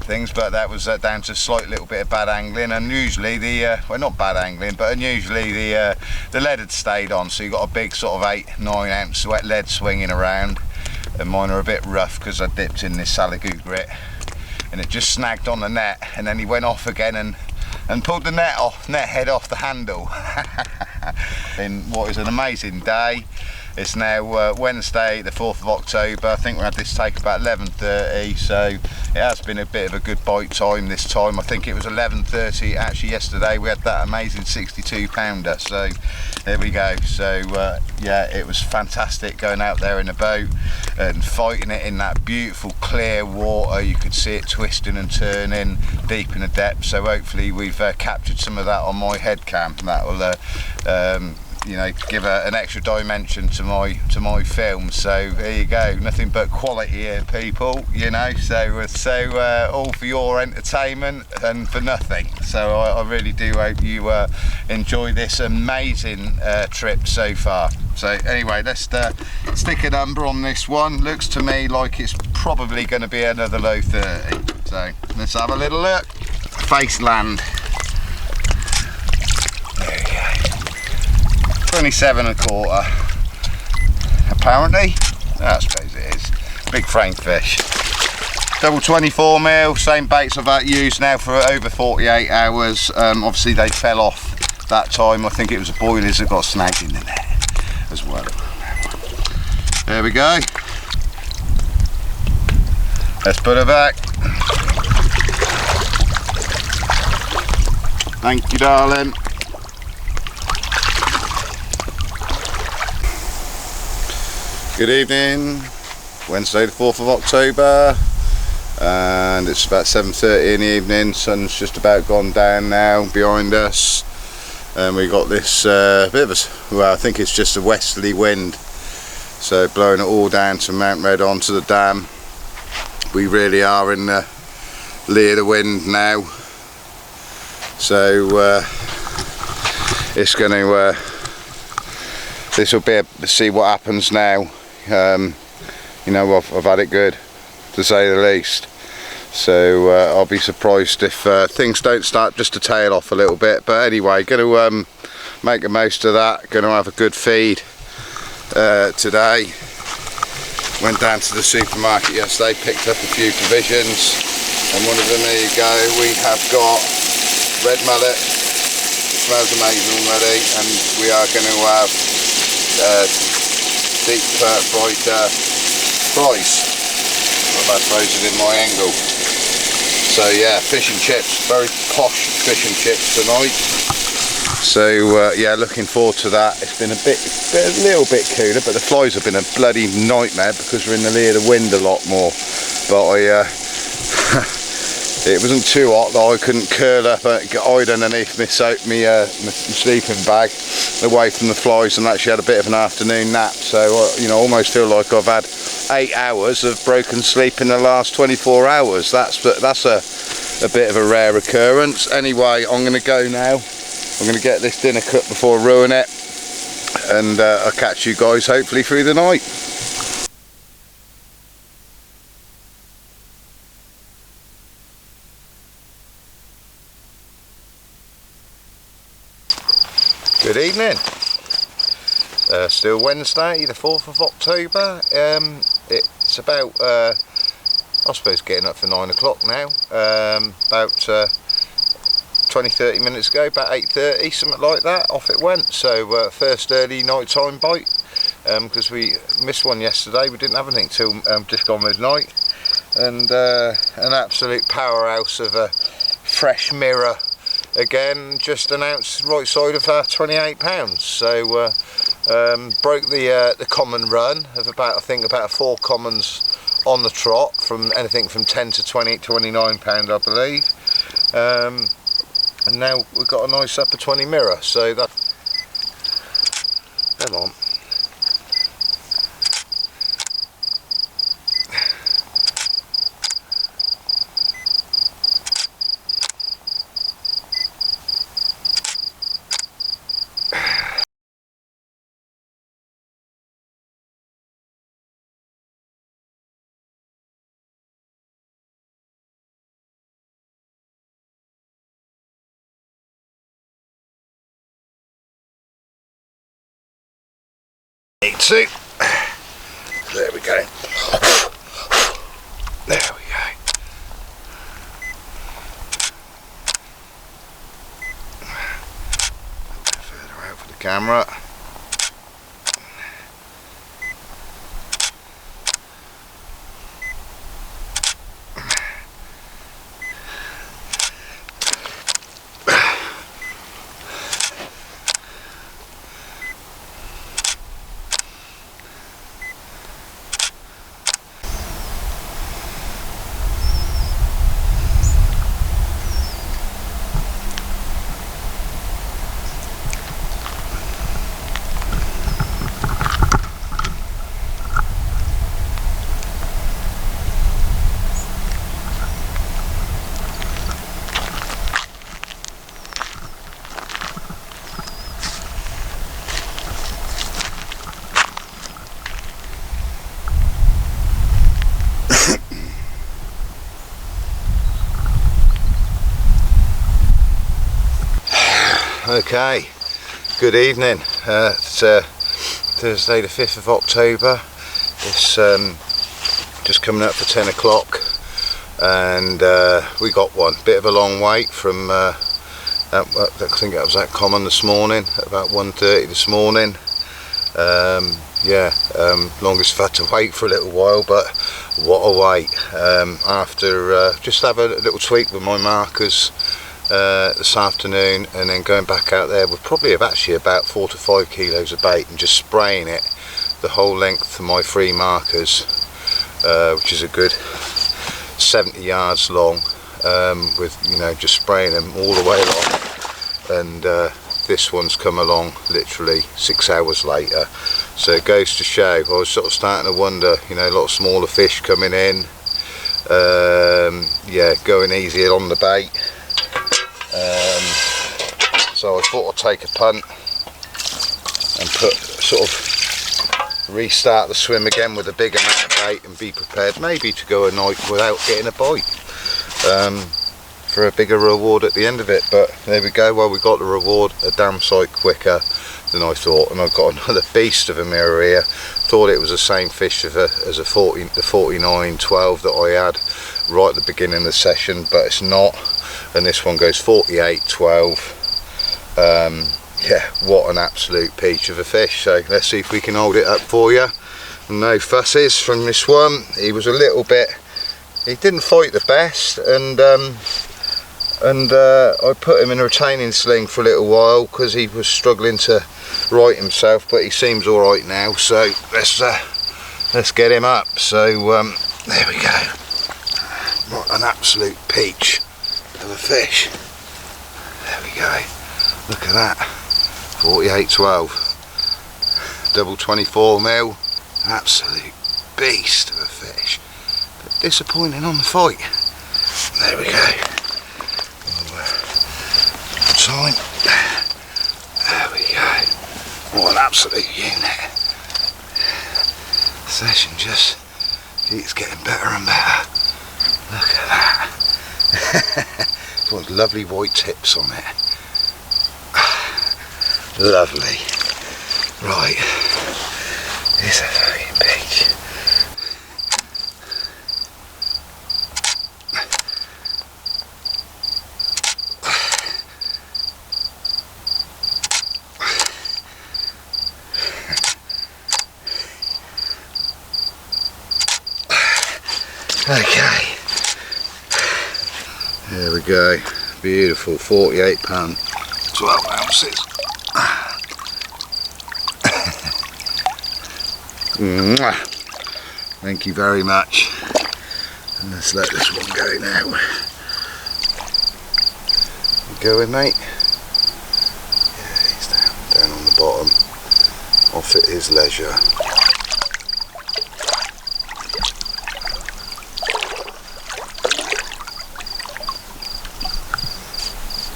Speaker 1: things, but that was down to a slight little bit of bad angling. And usually well, not bad angling, but unusually the lead had stayed on, so you got a big sort of 8-9 ounce wet lead swinging around, and mine are a bit rough because I dipped in this Salagou grit and it just snagged on the net, and then he went off again and pulled the net head off the handle. In what is an amazing day. It's now Wednesday the 4th of October. I think we had this take about 11:30, so it has been a bit of a good bite time this time. I think it was 11:30 actually yesterday. We had that amazing 62 pounder, so there we go. So yeah, it was fantastic going out there in the boat and fighting it in that beautiful clear water. You could see it twisting and turning deep in the depth, so hopefully we've captured some of that on my head cam. That will you know, give an extra dimension to my film. So there you go, nothing but quality here, people, you know, so all for your entertainment and for nothing. So I really do hope you enjoy this amazing trip so far. So anyway, let's stick a number on this one. Looks to me like it's probably going to be another low 30, so let's have a little look. Face land. There you go. 27.25 apparently. I suppose it is. Big frame fish. Double 24mm, same baits I've used now for over 48 hours. Obviously they fell off that time. I think it was the boilies that got snagged in the net as well. There we go. Let's put her back. Thank you, darling. Good evening, Wednesday the 4th of October, and it's about 7:30 in the evening. Sun's just about gone down now behind us, and we got this bit of a, well, I think it's just a westerly wind, so blowing it all down to Mount Red onto the dam. We really are in the lee of the wind now, so it's going to this will be see what happens now. You know, I've had it good, to say the least, so I'll be surprised if things don't start just to tail off a little bit. But anyway, going to make the most of that. Going to have a good feed today. Went down to the supermarket yesterday, picked up a few provisions, and one of them, there you go, we have got red mullet. It smells amazing already, and we are going to have deep fried fries. I've had frozen in my angle. So yeah, fish and chips, very posh fish and chips tonight. So yeah, looking forward to that. It's been a little bit cooler, but the flies have been a bloody nightmare because we're in the lee of the wind a lot more. But it wasn't too hot that I couldn't curl up and hide underneath my sleeping bag away from the flies, and actually had a bit of an afternoon nap. So you know, I almost feel like I've had 8 hours of broken sleep in the last 24 hours. That's a bit of a rare occurrence. Anyway, I'm going to go now. I'm going to get this dinner cooked before I ruin it, and I'll catch you guys hopefully through the night. Good evening. Still Wednesday, the 4th of October. It's about, I suppose, getting up for 9 o'clock now. About 20-30 minutes ago, about 8:30, something like that, off it went. So first early nighttime bite, because we missed one yesterday. We didn't have anything till just gone midnight. And an absolute powerhouse of a fresh mirror again, just announced right side of £28. So broke the common run of about, I think, about 4 commons on the trot, from anything from 10 to 20, £29, I believe. And now we've got a nice upper 20 mirror. So that, come on. Two. There we go. There we go. A bit further out for the camera. Okay, good evening. It's Thursday the 5th of October. It's just coming up for 10 o'clock, and we got one. Bit of a long wait from, I think it was that common this morning, at about 1:30 this morning. Longest I've had to wait for a little while, but what a wait. After just have a little tweak with my markers this afternoon, and then going back out there with probably actually about 4 to 5 kilos of bait, and just spraying it the whole length of my 3 markers, which is a good 70 yards long, with, you know, just spraying them all the way along. And this one's come along literally 6 hours later. So it goes to show, I was sort of starting to wonder, you know, a lot of smaller fish coming in, going easy on the bait. So I thought I'd take a punt and restart the swim again with a big amount of bait, and be prepared maybe to go a night without getting a bite, for a bigger reward at the end of it. But there we go. Well, we got the reward a damn sight quicker than I thought, and I've got another beast of a mirror here. Thought it was the same fish as the 49-12 that I had right at the beginning of the session, but it's not. And this one goes 48-12. What an absolute peach of a fish. So let's see if we can hold it up for you. No fusses from this one. He was a little bit, he didn't fight the best, and and I put him in a retaining sling for a little while because he was struggling to right himself, but he seems all right now, so let's get him up. So there we go. What an absolute peach of a fish. There we go. Look at that. 48-12. Double 24mm. Absolute beast of a fish. But disappointing on the fight. There we go. Time. There we go. What an absolute unit. Session just keeps getting better and better. Look at that. Got lovely white tips on it. Lovely. Right. Here's a fucking peach. Okay, there we go, beautiful, 48 pound, 12 ounces. Thank you very much. And let's let this one go now. You going, mate? Yeah, he's down on the bottom, off at his leisure.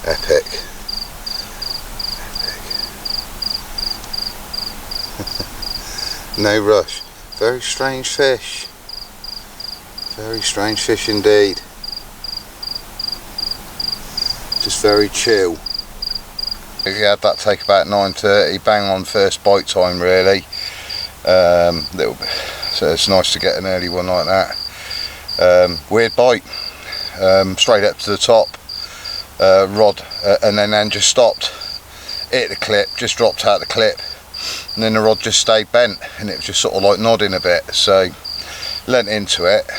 Speaker 1: Epic. No rush. Very strange fish. Very strange fish indeed. Just very chill. We had that take about 9:30, bang on first bite time really. Little bit. So it's nice to get an early one like that. Weird bite. Straight up to the top. Rod and then just stopped, hit the clip, just dropped out the clip, and then the rod just stayed bent and it was just sort of like nodding a bit. So leant into it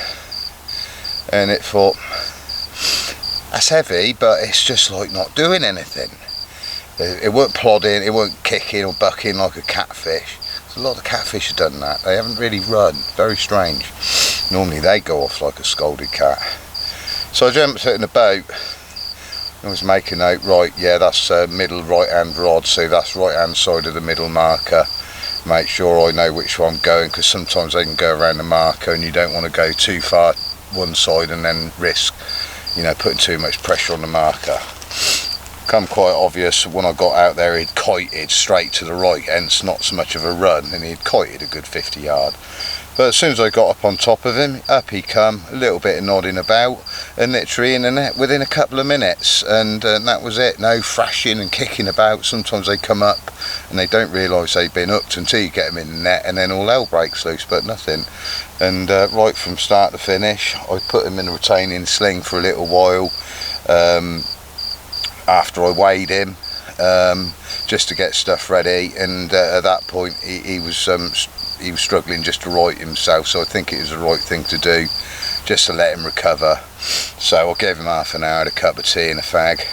Speaker 1: and it thought, that's heavy, but it's just like not doing anything. It weren't plodding, it weren't kicking or bucking like a catfish. A lot of catfish have done that. They haven't really run. Very strange. Normally they go off like a scolded cat. So I jumped in the boat. I was making a note, right, yeah, that's middle right hand rod, so that's right hand side of the middle marker. Make sure I know which one I'm going, because sometimes they can go around the marker and you don't want to go too far one side and then risk, you know, putting too much pressure on the marker. Come quite obvious when I got out there, he'd kited straight to the right, hence not so much of a run, and he'd kited a good 50 yard. But as soon as I got up on top of him, up he come, a little bit of nodding about, and literally in the net within a couple of minutes, and that was it. No thrashing and kicking about. Sometimes they come up and they don't realise they've been hooked until you get them in the net, and then all hell breaks loose, but nothing. And right from start to finish, I put him in a retaining sling for a little while after I weighed him, just to get stuff ready, and at that point he was struggling just to right himself, so I think it was the right thing to do, just to let him recover. So I gave him half an hour, a cup of tea and a fag,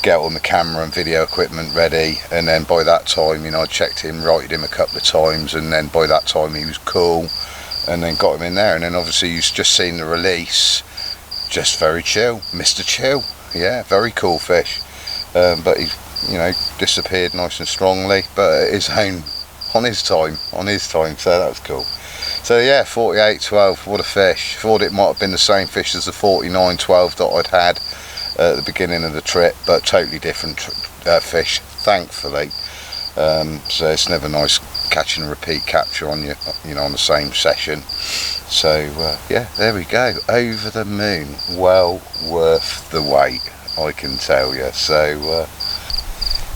Speaker 1: get all my camera and video equipment ready, and then by that time, you know, I checked him, righted him a couple of times, and then by that time he was cool, and then got him in there, and then obviously you've just seen the release, just very chill, Mr. Chill, yeah, very cool fish, but he, you know, disappeared nice and strongly, but at his own, on his time, so that was cool. So yeah, 48-12, what a fish. Thought it might have been the same fish as the 49-12 that I'd had at the beginning of the trip, but totally different fish, thankfully. So it's never nice catching a repeat capture on you know, on the same session. So yeah, there we go, over the moon, well worth the wait, I can tell you. So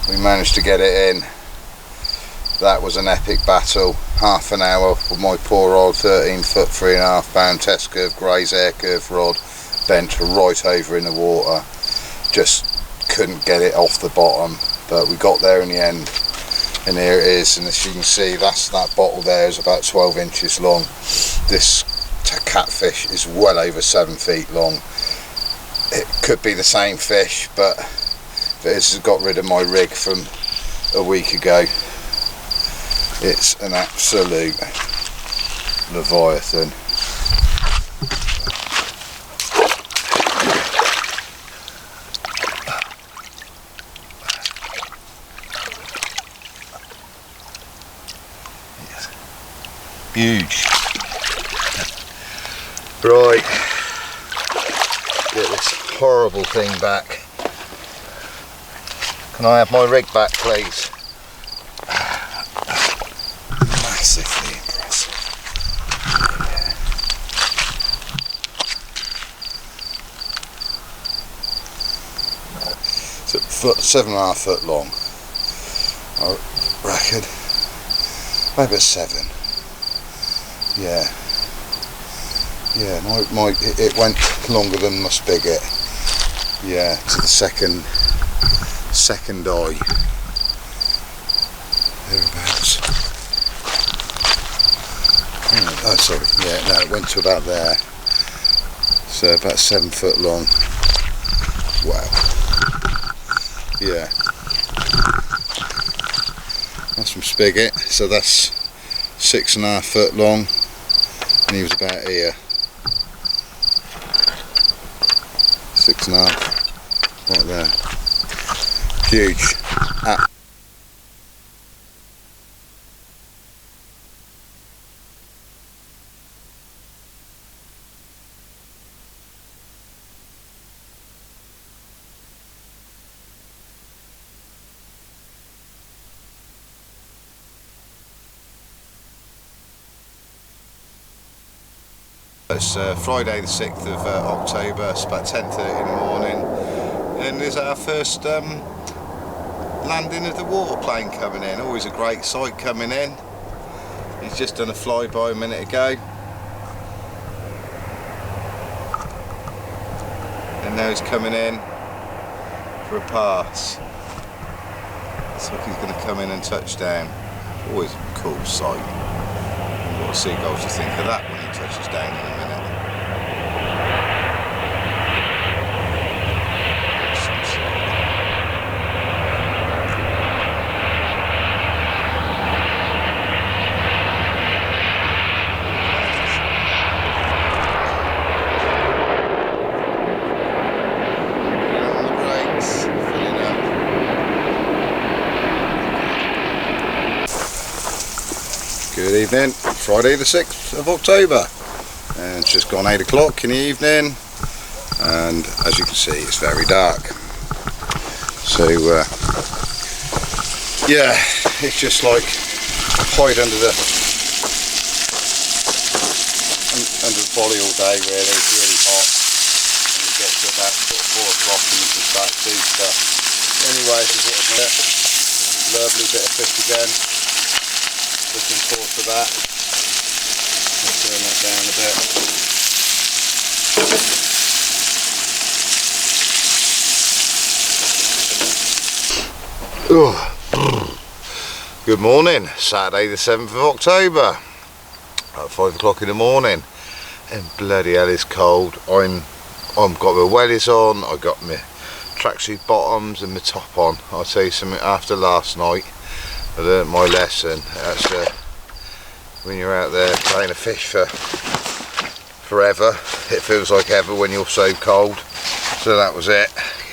Speaker 1: we managed to get it in. That was an epic battle. Half an hour with my poor old 13-foot, 3.5 pound test curve Gray's air curve rod, bent right over in the water. Just couldn't get it off the bottom, but we got there in the end. And here it is, and as you can see, that bottle there is about 12 inches long. This catfish is well over 7 feet long. it could be the same fish, but this has got rid of my rig from a week ago. It's an absolute leviathan. Huge. Right, get this horrible thing back. Can I have my rig back, please? Massively impressive. Yeah. It's a foot, 7.5 foot long. I reckon. Maybe a 7. Yeah. Yeah, it went longer than my spigot. Yeah, to the second eye. Thereabouts. Oh, sorry. Yeah, no, it went to about there. So about 7 foot long. Wow. Yeah. That's from spigot. So that's 6.5 foot long. And he was about here. 6.5, right there. Huge. It's Friday the 6th of October, it's about 10:30 in the morning, and there's our first landing of the water plane coming in. Always a great sight coming in. He's just done a flyby a minute ago, and now he's coming in for a pass. Looks like he's going to come in and touch down. Always a cool sight. What seagulls you think of that when he touches down in a minute? Good evening, Friday the 6th of October, and it's just gone 8 o'clock in the evening, and as you can see it's very dark. So yeah, it's just like hide under the volley all day really. It's really hot, and you get to about sort of 4 o'clock and you can start to do stuff. Anyway, this is what I've got. Lovely bit of fish again. Looking forward to that. Let's turn that down a bit. Good morning, Saturday the 7th of October, at 5 o'clock in the morning, and bloody hell it's cold. I've got my wellies on, I've got my tracksuit bottoms and my top on. I'll tell you something, after last night I learnt my lesson. That's when you're out there playing a fish for forever, it feels like ever when you're so cold. So that was it,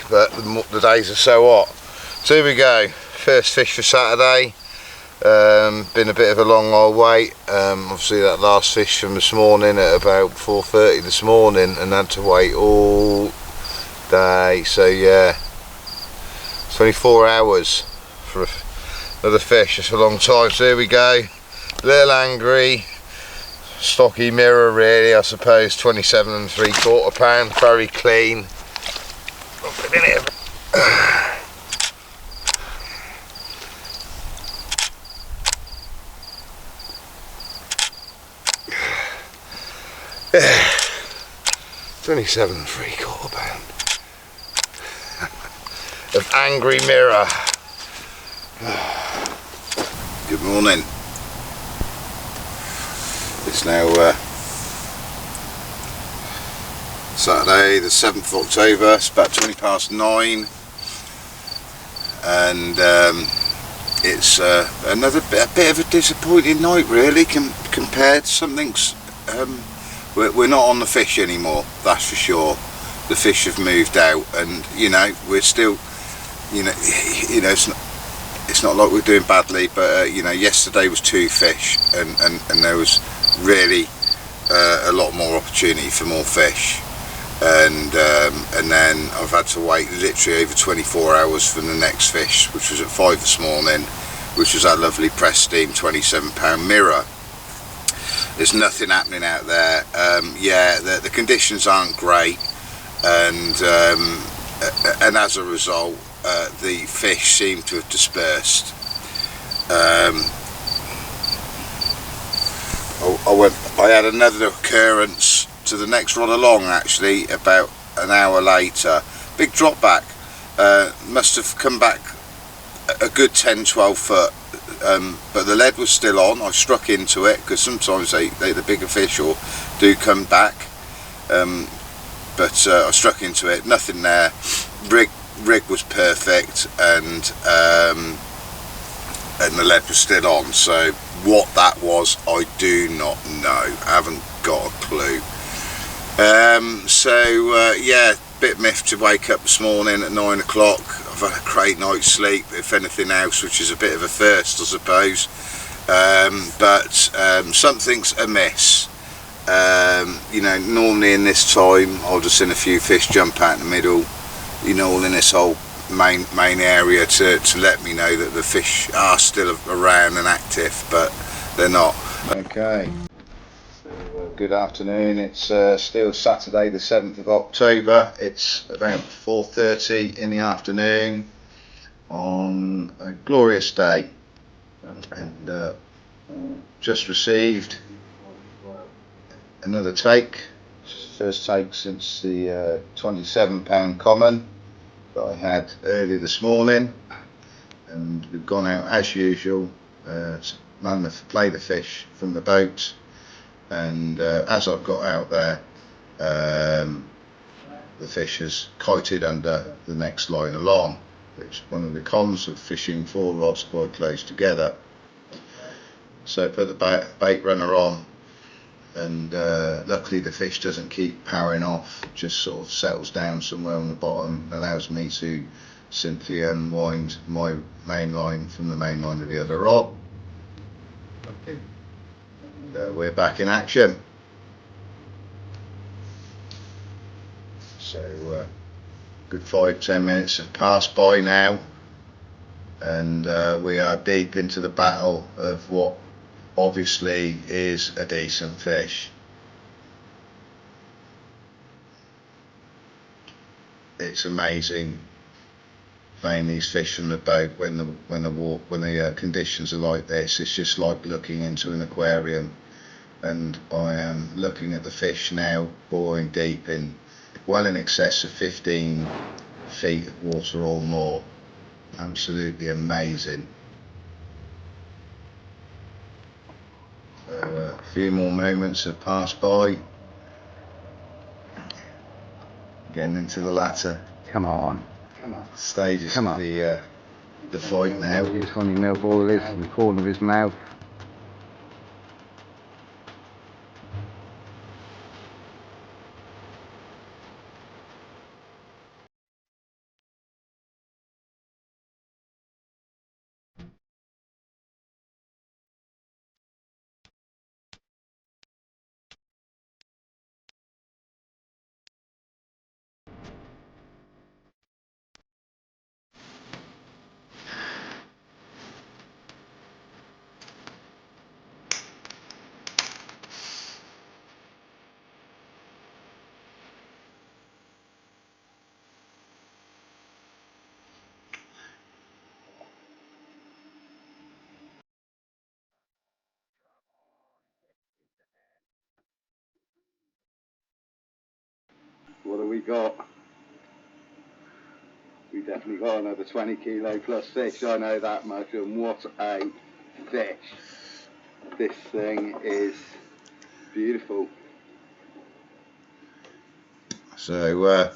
Speaker 1: but the days are so hot. So here we go, first fish for Saturday. Been a bit of a long old wait. Obviously that last fish from this morning at about 4:30 this morning, and had to wait all day. So yeah, 24 hours for another fish. It's a long time. So here we go, little angry, stocky mirror really, I suppose. 27 3/4 pound, very clean. Yeah, 27 3/4 pound of angry mirror. Good morning. It's now Saturday the 7th of October, it's about 20 past 9, and it's another a bit of a disappointing night really, compared to something's we're not on the fish anymore, that's for sure. The fish have moved out, and you know, we're still, you know it's not like we're doing badly, but you know, yesterday was 2 fish, and there was really a lot more opportunity for more fish, and then I've had to wait literally over 24 hours for the next fish, which was at 5 this morning, which was our lovely press steam 27-pound mirror. There's nothing happening out there. Yeah, the conditions aren't great, and as a result the fish seem to have dispersed. I had another occurrence to the next rod along, actually, about an hour later. Big drop back, must have come back a good 10-12 foot, but the lead was still on. I struck into it, because sometimes the bigger fish do come back, but I struck into it, nothing there. Rig was perfect, and the lead was still on. So what that was, I do not know, I haven't got a clue. Yeah, bit miffed to wake up this morning at 9 o'clock. I've had a great night's sleep, if anything else, which is a bit of a first, I suppose. But something's amiss. You know, normally in this time I'll just seen a few fish jump out in the middle, you know, all in this whole main area to let me know that the fish are still around and active, but they're not. Okay, good afternoon. It's still Saturday the 7th of October. It's about 4:30 in the afternoon on a glorious day, and just received another take, first take since the 27-pound common that I had early this morning, and we've gone out as usual to play the fish from the boat, and as I've got out there, the fish has kited under the next line along, which is one of the cons of fishing 4 rods quite close together. So put the bait runner on, and luckily the fish doesn't keep powering off, just sort of settles down somewhere on the bottom, allows me to simply unwind my main line from the main line of the other rod. And we're back in action. So good 5-10 minutes have passed by now, and we are deep into the battle of what obviously is a decent fish. It's amazing playing these fish from the boat when the conditions are like this. It's just like looking into an aquarium, and I am looking at the fish now, boring deep in well in excess of 15 feet of water or more. Absolutely amazing. A few more moments have passed by, getting into the latter stages of the fight now.
Speaker 3: His funny milk ball is in the corner of his mouth.
Speaker 1: What have we got? We definitely got another 20 kilo plus fish, I know that much, and what a fish. This thing is beautiful. So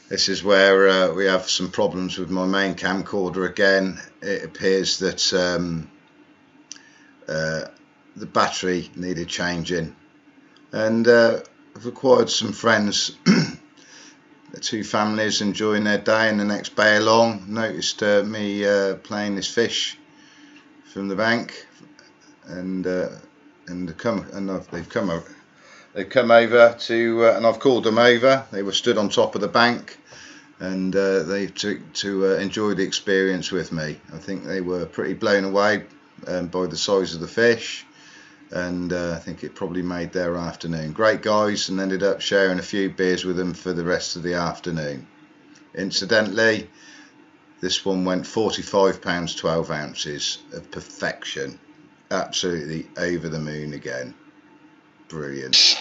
Speaker 1: this is where we have some problems with my main camcorder again. It appears that the battery needed changing, and I've acquired some friends, the two families enjoying their day in the next bay along. Noticed me playing this fish from the bank, and they've come over to and I've called them over. They were stood on top of the bank, and they took to enjoy the experience with me. I think they were pretty blown away by the size of the fish, and I think it probably made their afternoon. Great guys, and ended up sharing a few beers with them for the rest of the afternoon. Incidentally, this one went £45 12 ounces of perfection. Absolutely over the moon again. Brilliant.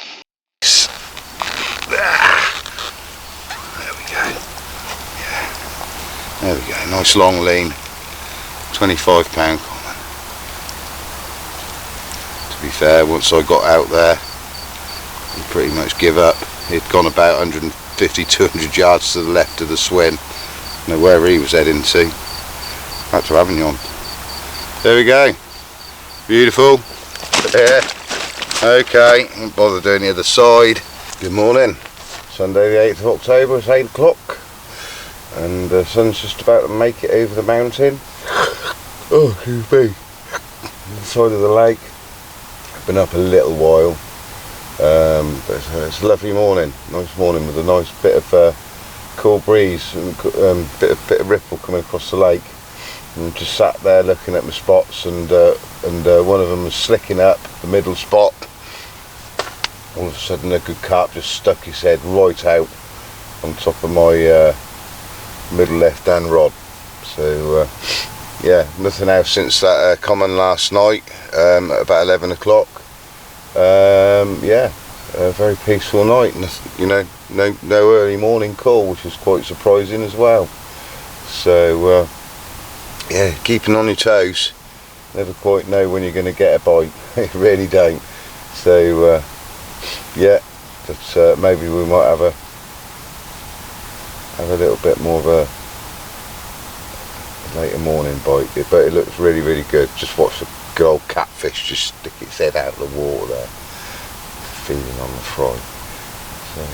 Speaker 1: There we go. Yeah. There we go. Nice long lean. £25 common. To be fair, once I got out there, he pretty much give up. He'd gone about 150, 200 yards to the left of the swim. Know where he was heading to. Back to Avignon. There we go. Beautiful. Yeah. Okay, won't bother doing the other side. Good morning. Sunday the 8th of October, it's 8 o'clock. And the sun's just about to make it over the mountain. Oh, excuse me. On the side of the lake. I've been up a little while. But it's a lovely morning. Nice morning with a nice bit of cool breeze and bit of ripple coming across the lake. And just sat there looking at my spots, and one of them was slicking up the middle spot. All of a sudden a good carp just stuck his head right out on top of my middle left hand rod. So yeah, nothing else since that common last night at about 11 o'clock. Yeah, a very peaceful night. You know, no early morning call, which is quite surprising as well. So yeah, keeping on your toes. Never quite know when you're going to get a bite. You really don't. So yeah, but maybe we might have a little bit more of a later morning bite. But it looks really, really good. Just watch the good old catfish just stick its head out of the water there, feeding on the fry. So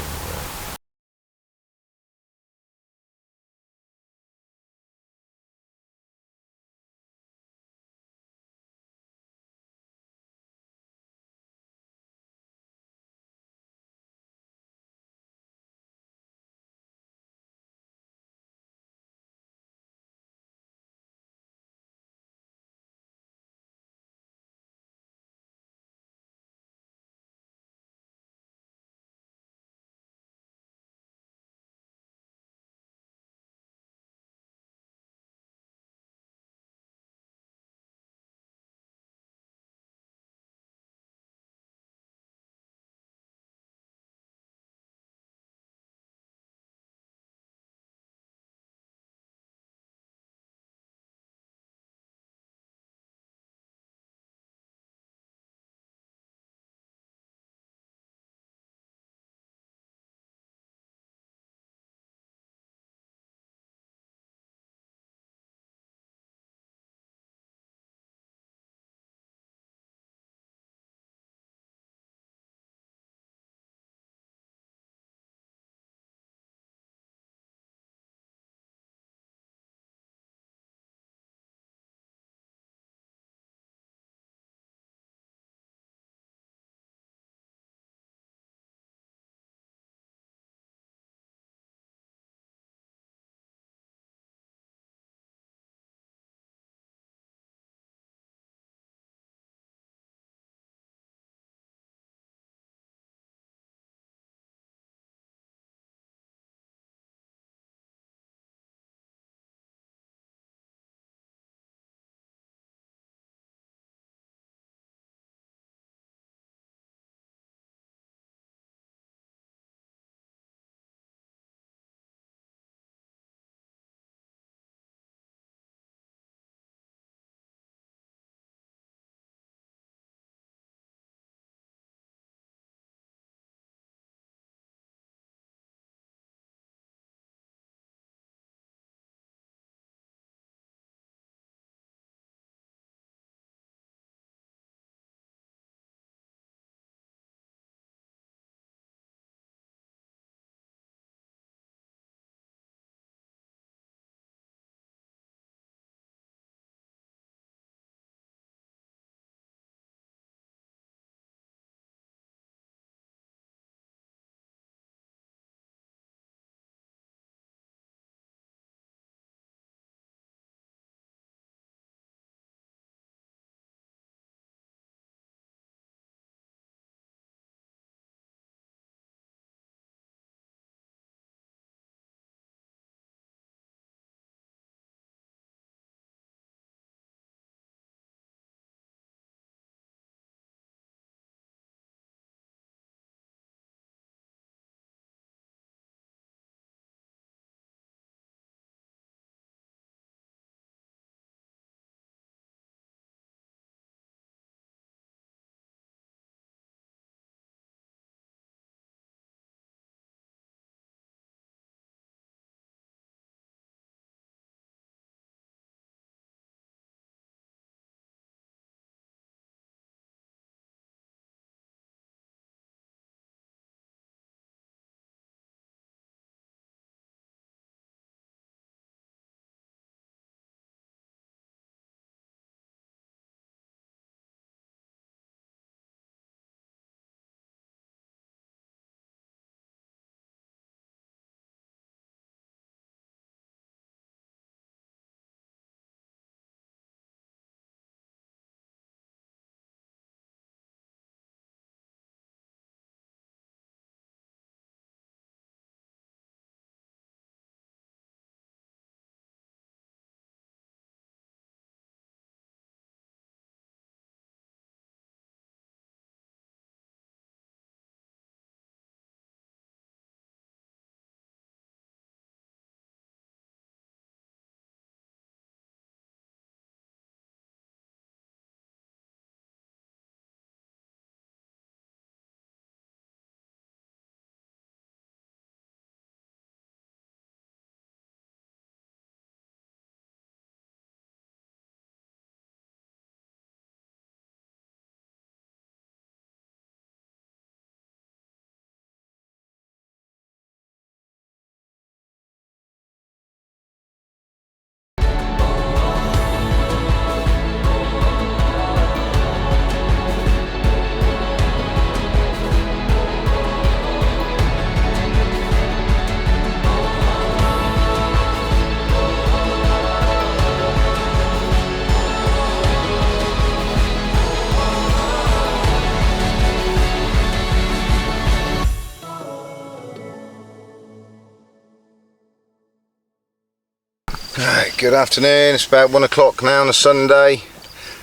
Speaker 1: Good afternoon, it's about 1 o'clock now on a Sunday,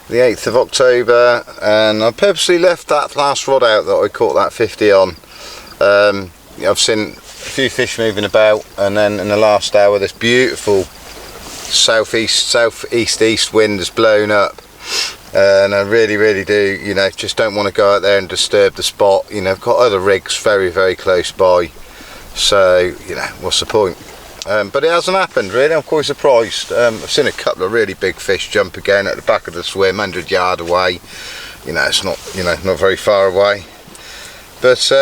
Speaker 1: the 8th of October, and I purposely left that last rod out that I caught that 50 on. I've seen a few fish moving about, and then in the last hour this beautiful southeast wind has blown up, and I really do, you know, just don't want to go out there and disturb the spot. You know, I've got other rigs very close by, so you know, what's the point? But it hasn't happened really. I'm quite surprised. I've seen a couple of really big fish jump again at the back of the swim, 100 yard away. You know, it's not, you know, not very far away. But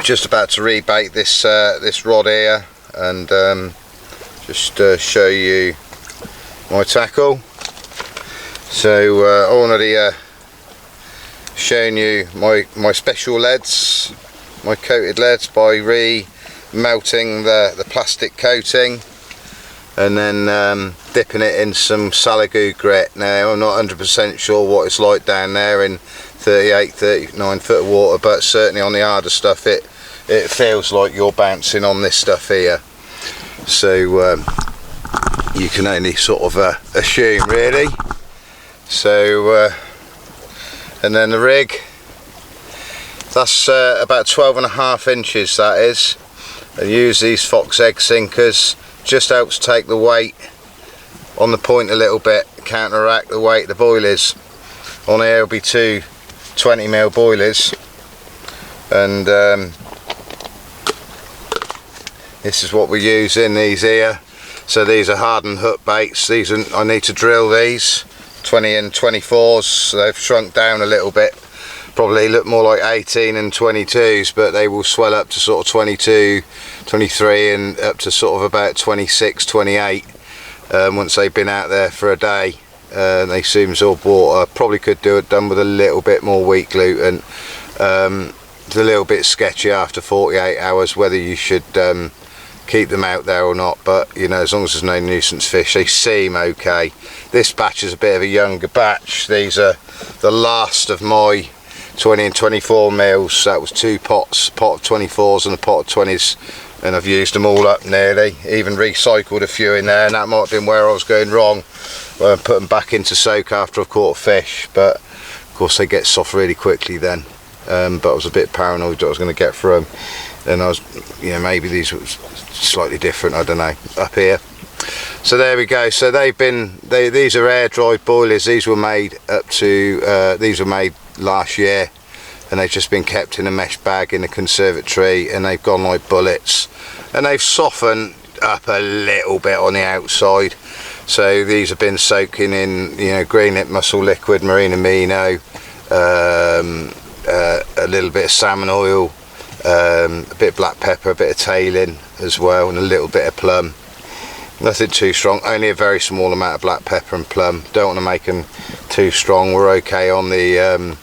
Speaker 1: just about to rebait this this rod here, and just show you my tackle. So already shown you my special leads, my coated leads, by melting the plastic coating and then dipping it in some Salagou grit. Now I'm not 100% sure what it's like down there in 39 foot of water, but certainly on the harder stuff it feels like you're bouncing on this stuff here. So you can only sort of assume really. So and then the rig, that's about 12.5 inches that is. I use these fox egg sinkers, just helps take the weight on the point a little bit, counteract the weight of the boilies. On here will be two 20mm boilies, and this is what we're using, these here. So these are hardened hook baits. These are, I need to drill these 20 and 24s, so they've shrunk down a little bit. Probably look more like 18 and 22s, but they will swell up to sort of 22, 23 and up to sort of about 26, 28 once they've been out there for a day. They soon absorb water. Probably could do it done with a little bit more wheat gluten. It's a little bit sketchy after 48 hours whether you should keep them out there or not, but you know, as long as there's no nuisance fish, they seem okay. This batch is a bit of a younger batch. These are the last of my 20 and 24 mils. That was 2 pots, a pot of 24s and a pot of 20s, and I've used them all up nearly, even recycled a few in there, and that might have been where I was going wrong. Well, put them back into soak after I've caught a fish, but of course they get soft really quickly then. But I was a bit paranoid that I was going to get through them, and I was, you know, maybe these were slightly different, I don't know, up here. So there we go. So these are air dried boilies. These were made these were made last year, and they've just been kept in a mesh bag in a conservatory, and they've gone like bullets, and they've softened up a little bit on the outside. So these have been soaking in, you know, green lip mussel liquid, marine amino, a little bit of salmon oil, a bit of black pepper, a bit of tailing as well, and a little bit of plum. Nothing too strong, only a very small amount of black pepper and plum. Don't want to make them too strong. We're okay on the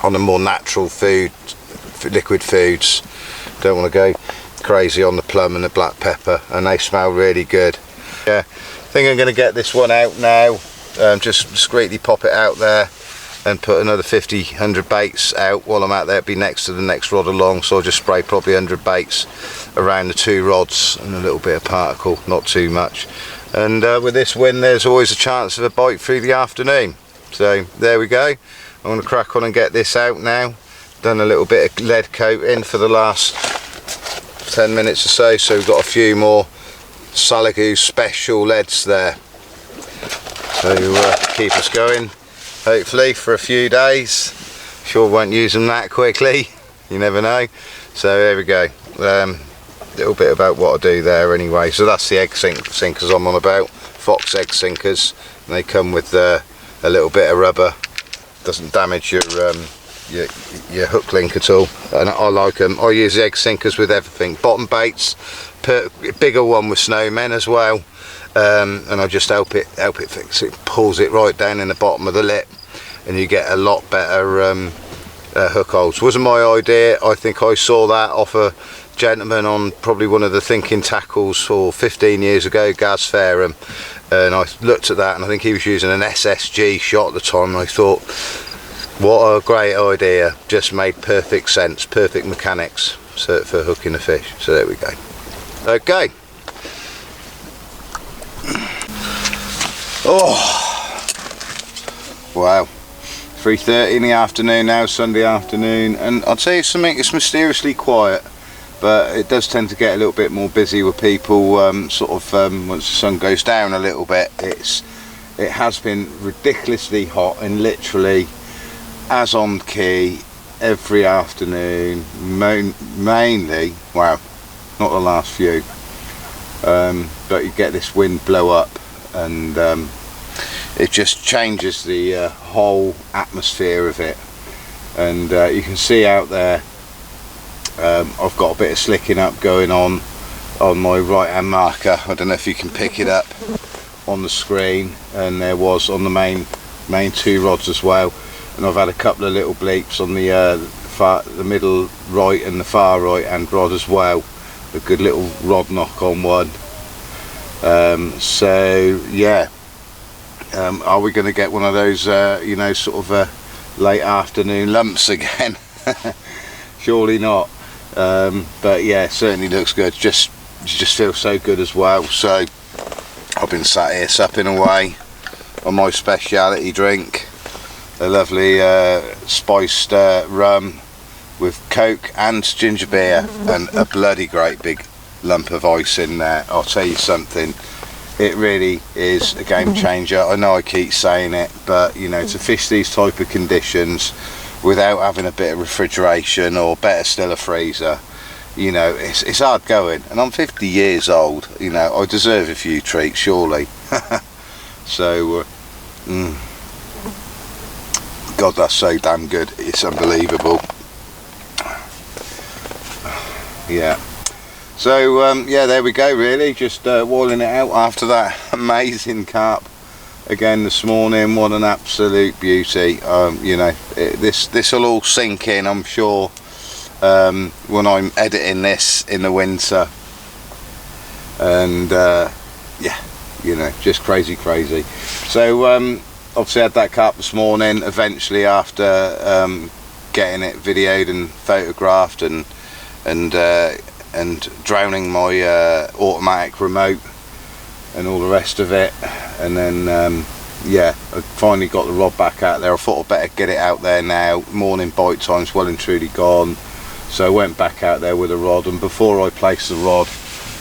Speaker 1: more natural food, liquid foods. Don't want to go crazy on the plum and the black pepper, and they smell really good. Yeah, I think I'm going to get this one out now. Just discreetly pop it out there and put another 50, 100 baits out while I'm out there. It'll be next to the next rod along, so I'll just spray probably 100 baits around the 2 rods and a little bit of particle, not too much. And with this wind there's always a chance of a bite through the afternoon. So there we go. I'm going to crack on and get this out now. Done a little bit of lead coating for the last 10 minutes or so, so we've got a few more Salagou special leads there. So keep us going, hopefully for a few days. Sure won't use them that quickly, you never know. So there we go. Little bit about what I do there anyway. So that's the egg sinkers I'm on about, fox egg sinkers, and they come with a little bit of rubber. Doesn't damage your hook link at all, and I like them. I use the egg sinkers with everything. Bottom baits, bigger one with snowmen as well, and I just help it fix it. Pulls it right down in the bottom of the lip, and you get a lot better hook holds. Wasn't my idea. I think I saw that off a gentleman on probably one of the thinking tackles for 15 years ago, Gaz Fairham, and I looked at that, and I think he was using an SSG shot at the time, and I thought, what a great idea. Just made perfect sense, perfect mechanics for hooking a fish. So there we go. Okay. Oh, wow. 3:30 in the afternoon now, Sunday afternoon, and I'll tell you something, it's mysteriously quiet, but it does tend to get a little bit more busy with people once the sun goes down a little bit. It has been ridiculously hot and literally as on key every afternoon, mainly, wow, not the last few, but you get this wind blow up and it just changes the whole atmosphere of it. And you can see out there I've got a bit of slicking up going on my right hand marker. I don't know if you can pick it up on the screen, and there was on the main two rods as well, and I've had a couple of little bleeps on the middle right and the far right hand rod as well, a good little rod knock on one. So yeah, are we going to get one of those you know, sort of late afternoon lumps again? Surely not. But yeah, it certainly looks good. Just feels so good as well. So I've been sat here supping away on my speciality drink, a lovely spiced rum with Coke and ginger beer and a bloody great big lump of ice in there. I'll tell you something, it really is a game changer. I know I keep saying it, but you know, to fish these type of conditions without having a bit of refrigeration, or better still a freezer, you know, it's hard going, and I'm 50 years old, you know, I deserve a few treats surely. So God, that's so damn good, it's unbelievable. Yeah, so yeah, there we go, really, just walling it out after that amazing carp again this morning. What an absolute beauty. You know, this will all sink in, I'm sure, when I'm editing this in the winter, and yeah, you know, just crazy. So obviously had that carp this morning. Eventually, after getting it videoed and photographed and drowning my automatic remote and all the rest of it, and then yeah, I finally got the rod back out there. I thought I'd better get it out there now. Morning bite time's well and truly gone, so I went back out there with a rod, and before I placed the rod,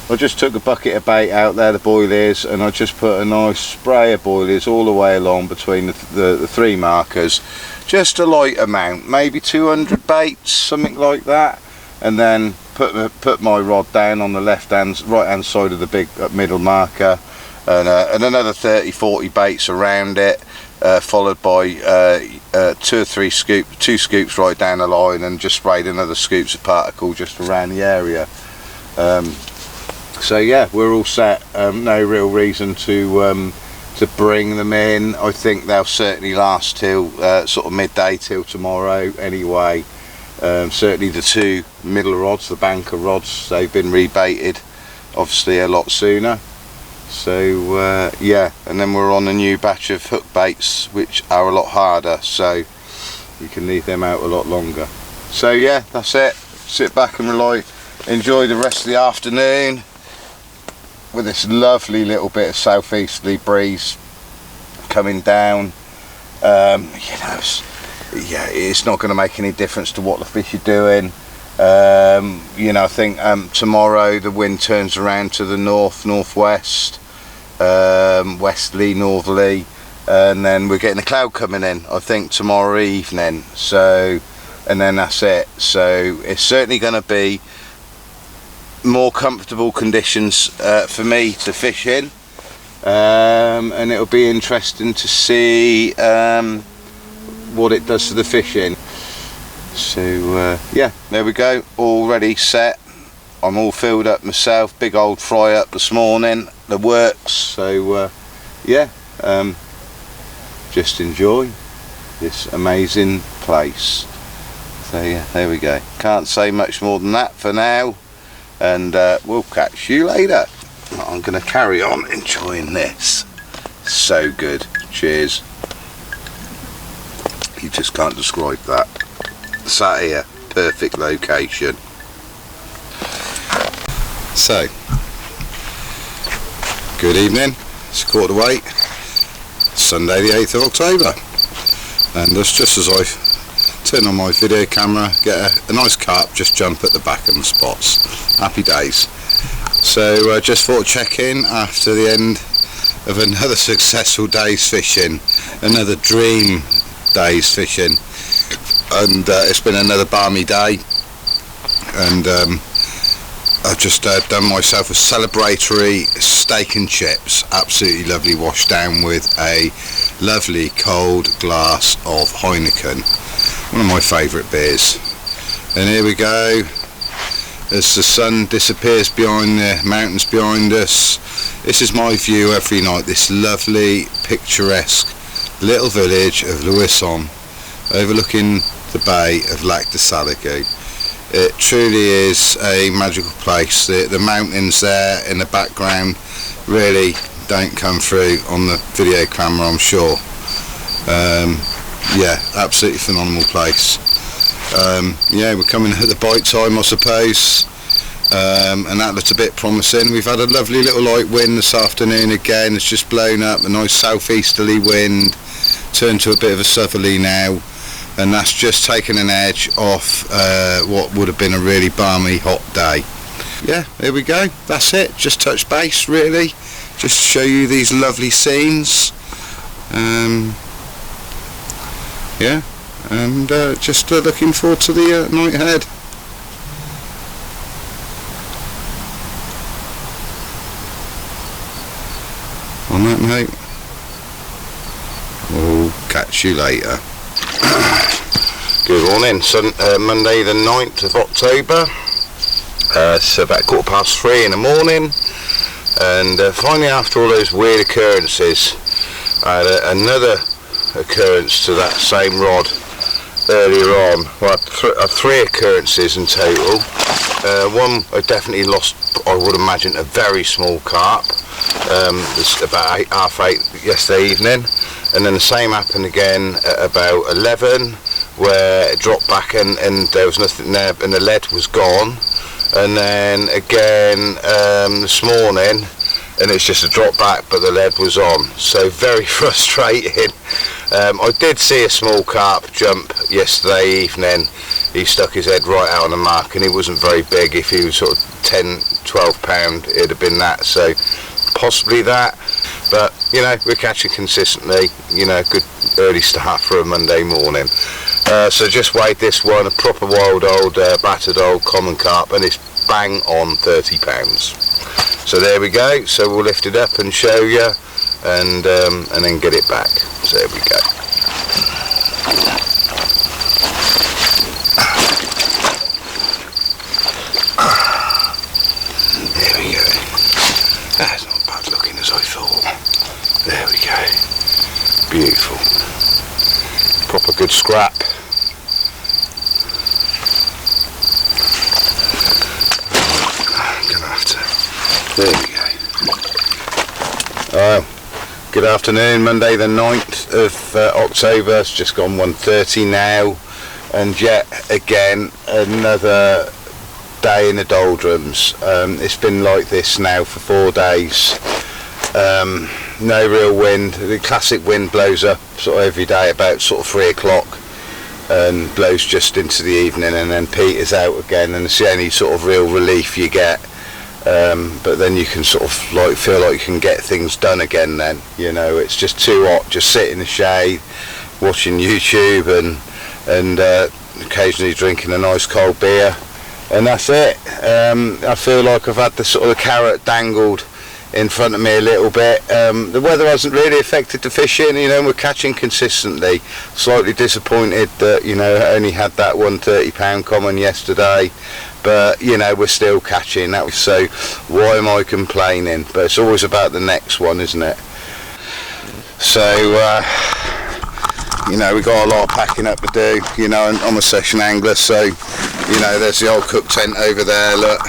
Speaker 1: I just took a bucket of bait out there, the boilies, and I just put a nice spray of boilies all the way along between the three markers, just a light amount, maybe 200 baits, something like that, and then put my rod down on the right hand side of the big middle marker, and another 30-40 baits around it, followed by 2 or 3 two scoops right down the line, and just sprayed another scoops of particle just around the area. So yeah, we're all set. No real reason to bring them in. I think they'll certainly last till sort of midday till tomorrow anyway. Certainly the two middle rods, the banker rods, they've been rebaited obviously a lot sooner. So yeah, and then we're on a new batch of hook baits which are a lot harder, so you can leave them out a lot longer. So yeah, that's it. Sit back and enjoy the rest of the afternoon with this lovely little bit of southeasterly breeze coming down. You know, yeah, it's not going to make any difference to what the fish are doing. You know, I think tomorrow the wind turns around to the northwest, westerly, northerly, and then we're getting a cloud coming in, I think, tomorrow evening. So, and then that's it. So it's certainly going to be more comfortable conditions for me to fish in, and it'll be interesting to see what it does to the fishing. So yeah, there we go, all ready, set. I'm all filled up myself, big old fry up this morning, the works. So yeah, just enjoy this amazing place. So yeah, there we go, can't say much more than that for now, and we'll catch you later. I'm gonna carry on enjoying this, so good. Cheers. You just can't describe that. Sat here, perfect location. So, good evening, it's 7:15. Sunday the 8th of October, and just as I turn on my video camera, get a nice carp just jump at the back of the spots. Happy days. So just thought I'd check in after the end of another successful day's fishing, another dream day's fishing, and it's been another balmy day, and I've just done myself a celebratory steak and chips, absolutely lovely, washed down with a lovely cold glass of Heineken, one of my favourite beers. And here we go, as the sun disappears behind the mountains behind us. This is my view every night, this lovely picturesque little village of Louison, overlooking the bay of Lac Du Salagou. It truly is a magical place. The mountains there in the background really don't come through on the video camera, I'm sure. Yeah, absolutely phenomenal place. Yeah, we're coming at the bite time, I suppose, and that looks a bit promising. We've had a lovely little light wind this afternoon again. It's just blown up, a nice southeasterly wind, turned to a bit of a southerly now, and that's just taken an edge off what would have been a really balmy hot day. Yeah, here we go, that's it, just touch base really, just to show you these lovely scenes. Yeah, and just looking forward to the night ahead. On that note, we'll catch you later. Good morning, Monday the 9th of October. It's about 3:15 in the morning, and finally, after all those weird occurrences, I had another occurrence to that same rod earlier on. Well, I had 3 occurrences in total. One, I definitely lost, I would imagine, a very small carp. It was about 8:30 yesterday evening, and then the same happened again at about 11, where it dropped back and there was nothing there and the lead was gone. And then again this morning, and it's just a drop back but the lead was on, so very frustrating. I did see a small carp jump yesterday evening. He stuck his head right out on the mark, and he wasn't very big. If he was sort of 10-12 pound, it'd have been that, so possibly that. But you know, we're catching consistently, you know, good early start for a Monday morning. So just weighed this one, a proper wild old battered old common carp, and it's bang on 30 pounds. So there we go, so we'll lift it up and show you, and then get it back. So there we go. There we go. That's not bad looking as I thought. There we go. Beautiful. Proper good scrap. There we go. Good afternoon, Monday the 9th of October. It's just gone 1:30 now, and yet again another day in the doldrums. It's been like this now for 4 days. No real wind. The classic wind blows up sort of every day about sort of 3 o'clock and blows just into the evening, and then peters out again, and it's the only sort of real relief you get. But then you can sort of like feel like you can get things done again then, you know. It's just too hot, just sit in the shade watching YouTube and occasionally drinking a nice cold beer, and that's it. I feel like I've had the sort of the carrot dangled in front of me a little bit. The weather hasn't really affected the fishing, you know, we're catching consistently. Slightly disappointed that, you know, I only had that 130 pound common yesterday, but you know, we're still catching that, so why am I complaining? But it's always about the next one, isn't it? So you know, we've got a lot of packing up to do, you know, and I'm a session angler, so you know, there's the old cook tent over there, look.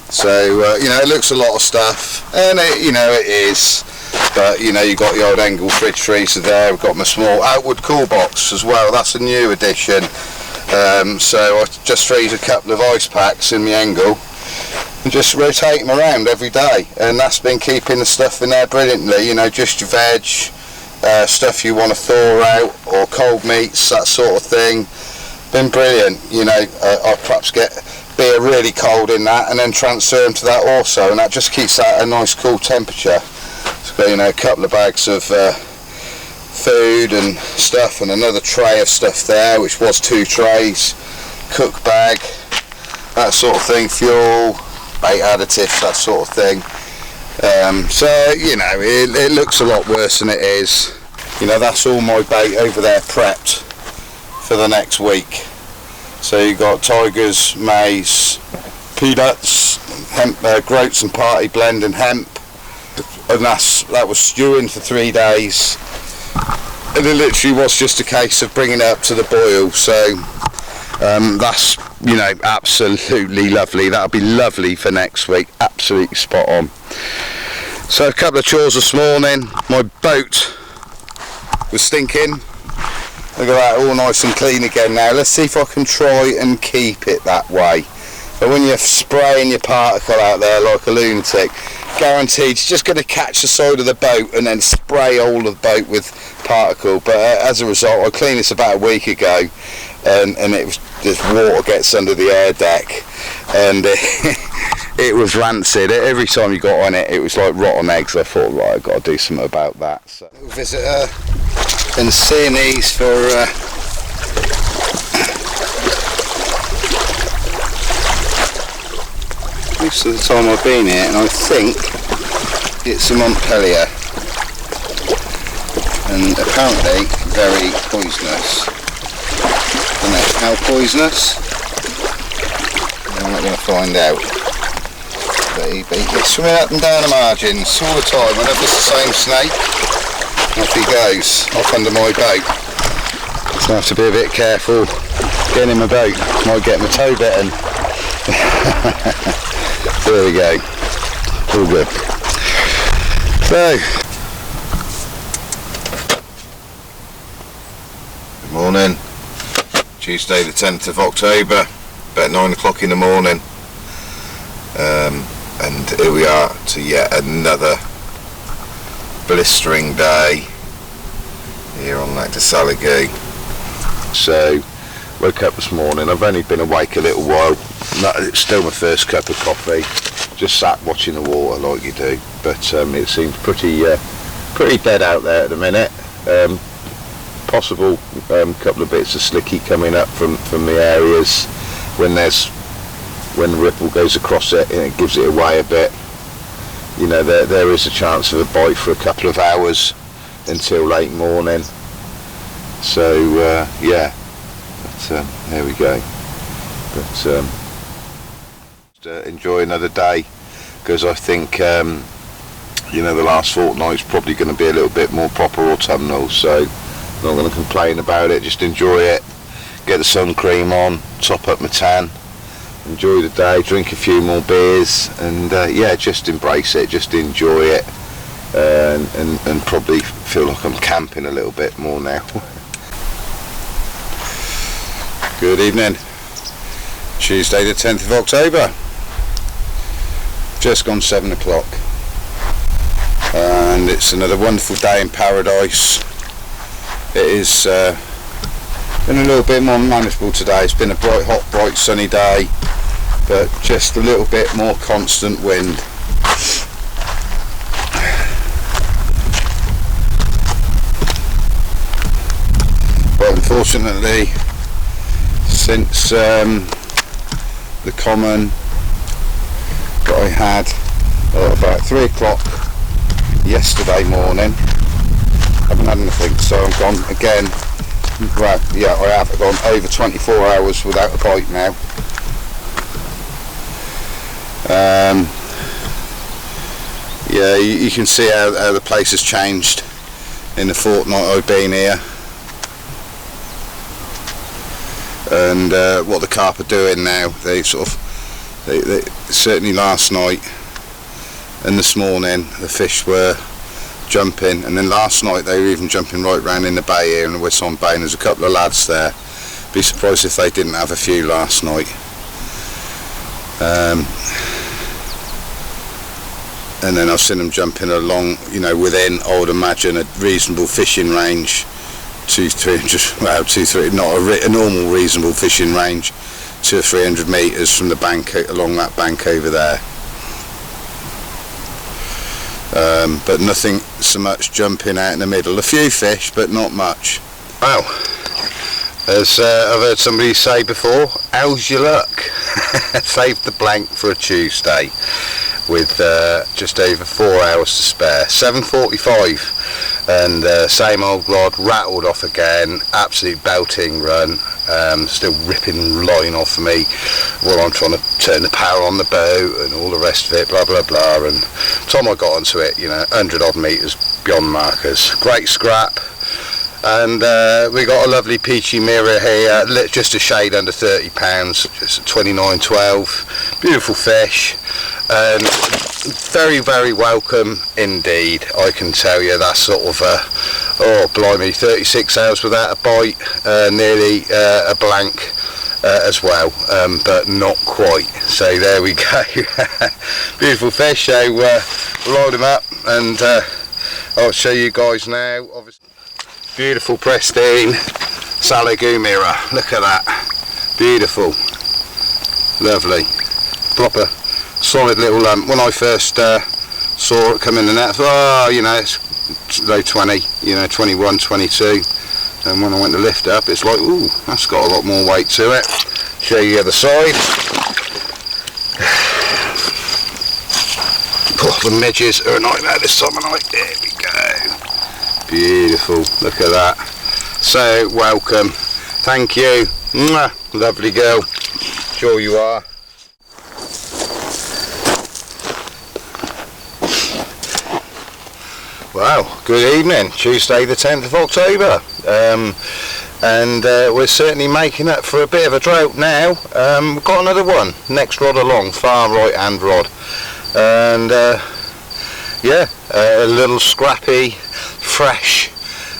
Speaker 1: So you know, it looks a lot of stuff, and it, you know, it is, but you know, you've got the old angle fridge freezer there. We've got my small outward cool box as well, that's a new addition. So I just freeze a couple of ice packs in my angle and just rotate them around every day, and that's been keeping the stuff in there brilliantly. You know, just your veg, stuff you want to thaw out, or cold meats, that sort of thing. Been brilliant. You know, I'll perhaps get beer really cold in that and then transfer them to that also, and that just keeps that at a nice cool temperature. So got, you know, a couple of bags of food and stuff, and another tray of stuff there, which was 2 trays, cook bag, that sort of thing, fuel, bait additives, that sort of thing. So, you know, it looks a lot worse than it is. You know, that's all my bait over there prepped for the next week. So you've got tigers, maize, peanuts, hemp, groats and party blend and hemp, and that was stewing for 3 days, and it literally was just a case of bringing it up to the boil. So that's, you know, absolutely lovely. That'll be lovely for next week, absolutely spot on. So a couple of chores this morning. My boat was stinking. Look at that, all nice and clean again now. Let's see if I can try and keep it that way. But when you're spraying your particle out there like a lunatic, guaranteed it's just going to catch the side of the boat and then spray all of the boat with particle. But as a result, I cleaned this about a week ago, and it was just water gets under the air deck, and it was rancid. Every time you got on it, it was like rotten eggs. I thought, right, I've got to do something about that. So, little visitor. Been seeing these for most of the time I've been here, and I think it's a Montpellier, and apparently very poisonous. I don't know how poisonous, I'm not going to find out. But he's swimming up and down the margins all the time. Whenever it's the same snake, off he goes, off under my boat. So I have to be a bit careful getting in my boat, might get my toe bitten. There we go, all good. So, good morning, Tuesday the 10th of October, about 9 o'clock in the morning, and here we are to yet another blistering day here on Lac Du Salagou. So woke up this morning, I've only been awake a little while, it's still my first cup of coffee, just sat watching the water like you do, but it seems pretty dead out there at the minute. Possible couple of bits of slicky coming up from the areas when the ripple goes across it and it gives it away a bit. You know, there is a chance of a bite for a couple of hours until late morning. So yeah, but there we go. But enjoy another day, because I think you know, the last fortnight's probably going to be a little bit more proper autumnal. So not going to complain about it. Just enjoy it. Get the sun cream on. Top up my tan. Enjoy the day, drink a few more beers, and yeah, just embrace it, just enjoy it, and probably feel like I'm camping a little bit more now. Good evening, Tuesday the 10th of October, just gone 7 o'clock, and it's another wonderful day in paradise. It is been a little bit more manageable today. It's been a bright, hot, bright, sunny day, but just a little bit more constant wind. But unfortunately, since the common that I had about 3 o'clock yesterday morning, I haven't had anything, so I've gone again. Well, yeah, I have gone over 24 hours without a bite now. Yeah, you can see how the place has changed in the fortnight I've been here, and what the carp are doing now. They certainly last night and this morning the fish were jumping, and then last night they were even jumping right round in the bay here in the Wesson Bay, and there's a couple of lads there. Be surprised if they didn't have a few last night. and then I've seen them jumping along, you know, within, I would imagine, a reasonable fishing range, 200-300, well, 200-300, not a normal reasonable fishing range, 200 or 300 metres from the bank, along that bank over there. But nothing so much jumping out in the middle. A few fish, but not much. Wow, as I've heard somebody say before, how's your luck? Saved the blank for a Tuesday with just over 4 hours to spare. 7:45, and same old rod, rattled off again, absolute belting run. Still ripping line off of me while I'm trying to turn the power on the boat and all the rest of it, blah blah blah. And time I got onto it, you know, 100 odd metres beyond markers. Great scrap. And we got a lovely peachy mirror here, just a shade under £30, just 29.12. Beautiful fish, and very, very welcome indeed. I can tell you, that's sort of oh blimey, 36 hours without a bite, nearly a blank as well, but not quite. So there we go. Beautiful fish. So we'll load him up, and I'll show you guys now. Obviously, beautiful pristine Salagou mirror. Look at that, beautiful, lovely, proper solid little lump. When I first saw it come in the net, I thought, oh, you know, it's low 20, you know, 21, 22. And when I went to lift it up, it's like, ooh, that's got a lot more weight to it. Show you the other side. Oh, the midges are a nightmare this time of night. There we go. Beautiful, look at that. So welcome, thank you. Mwah. Lovely girl, sure you are. Wow, good evening, Tuesday the 10th of October. And we're certainly making up for a bit of a drought now. We've got another one, next rod along, far right hand rod. And yeah, a little scrappy, fresh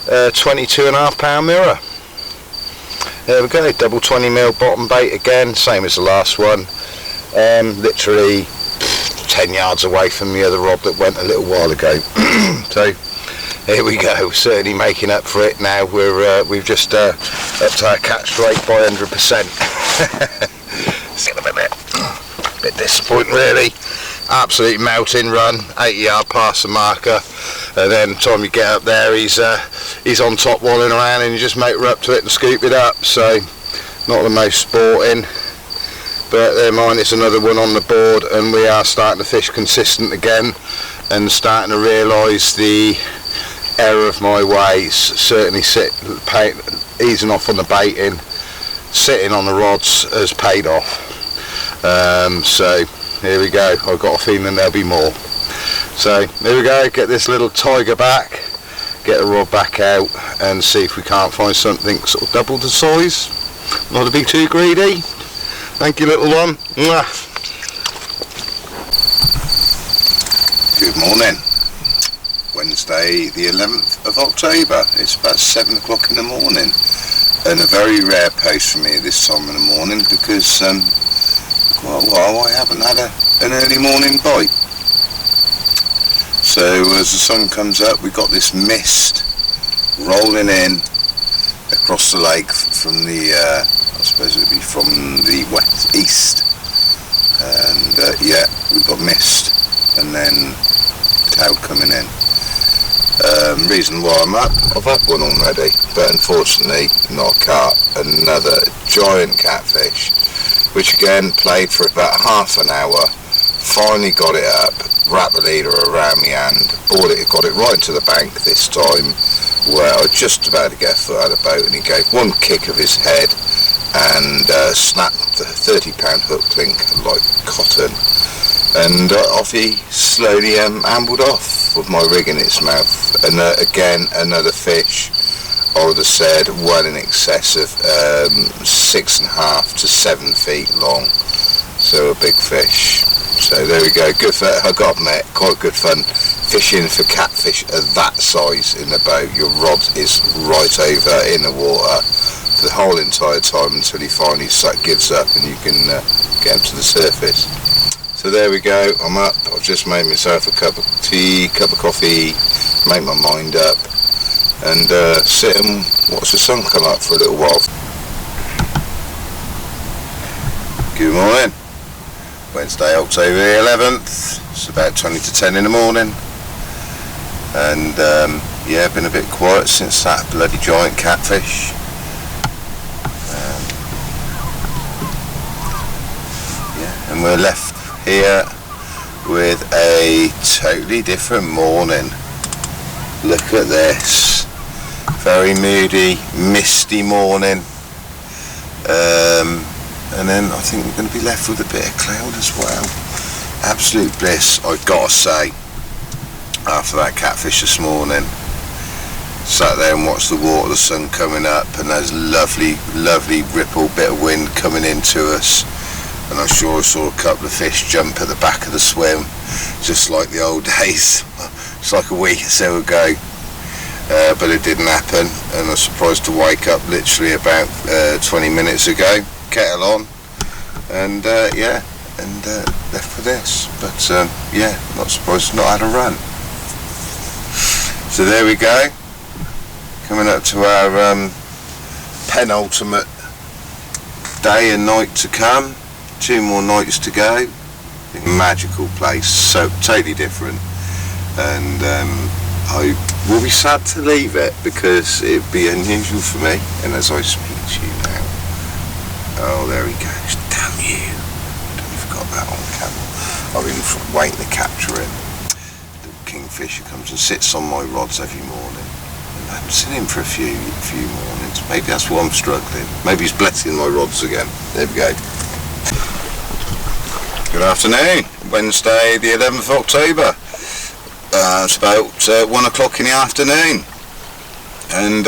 Speaker 1: 22.5 mirror. There we go, double 20mm bottom bait again, same as the last one. Literally 10 yards away from the other rod that went a little while ago. So here we go, certainly making up for it now. We've just upped our catch rate by 100%. See a bit disappointing really. Absolute melting run, 80 yard past the marker, and then time you get up there, he's on top walling around, and you just motor up to it and scoop it up. So not the most sporting, but never mind, it's another one on the board, and we are starting to fish consistent again, and starting to realise the error of my ways. Certainly easing off on the baiting, sitting on the rods has paid off. So here we go, I've got a feeling there'll be more. So here we go, get this little tiger back, get the rod back out, and see if we can't find something sort of double the size. Not to be too greedy. Thank you, little one. Mwah. Good morning. Wednesday the 11th of October. It's about 7 o'clock in the morning, and a very rare post for me this time in the morning, because quite a while I haven't had an early morning bite. So as the sun comes up, we've got this mist rolling in across the lake from the I suppose it would be from the west east, and yeah, we've got mist and then cloud coming in. Reason why I'm up, I've had one already, but unfortunately not a carp, another giant catfish, which again played for about half an hour, finally got it up, wrapped the leader around my hand, got it right to the bank this time, where I was just about to get a foot out of the boat, and he gave one kick of his head and snapped the 30-pound hook clink like cotton, and off he slowly ambled off with my rig in its mouth. And again, another fish, I would have said well in excess of 6.5 to 7 feet long. So they were big fish. So there we go, good fun. I got met, quite good fun fishing for catfish of that size in the boat. Your rod is right over in the water for the whole entire time until he finally gives up and you can get him to the surface. So there we go, I'm up. I've just made myself a cup of tea, cup of coffee, made my mind up, and sit and watch the sun come up for a little while. Good morning. Wednesday, October the 11th. It's about 20 to 10 in the morning. And yeah, been a bit quiet since that bloody giant catfish. Yeah, and we're left here with a totally different morning. Look at this. Very moody, misty morning. And then I think we're going to be left with a bit of cloud as well. Absolute bliss, I've got to say, after that catfish this morning. Sat there and watched the water, the sun coming up, and there's lovely, lovely ripple, bit of wind coming into us. And I'm sure I saw a couple of fish jump at the back of the swim, just like the old days. It's like a week or so ago. But it didn't happen, and I was surprised to wake up literally about 20 minutes ago. Kettle on, and yeah, and left for this. But yeah, not surprised to not had a run. So there we go, coming up to our penultimate day and night to come. 2 more nights to go. Magical place, so totally different, and I will be sad to leave it because it'd be unusual for me. And as I speak to you now, oh, there he goes. Damn you. I don't know if I got that on camera. I've been waiting to capture him. The kingfisher comes and sits on my rods every morning. And I haven't seen him for a few mornings. Maybe that's why I'm struggling. Maybe he's blessing my rods again. There we go. Good afternoon. Wednesday the 11th of October. It's about 1 o'clock in the afternoon. And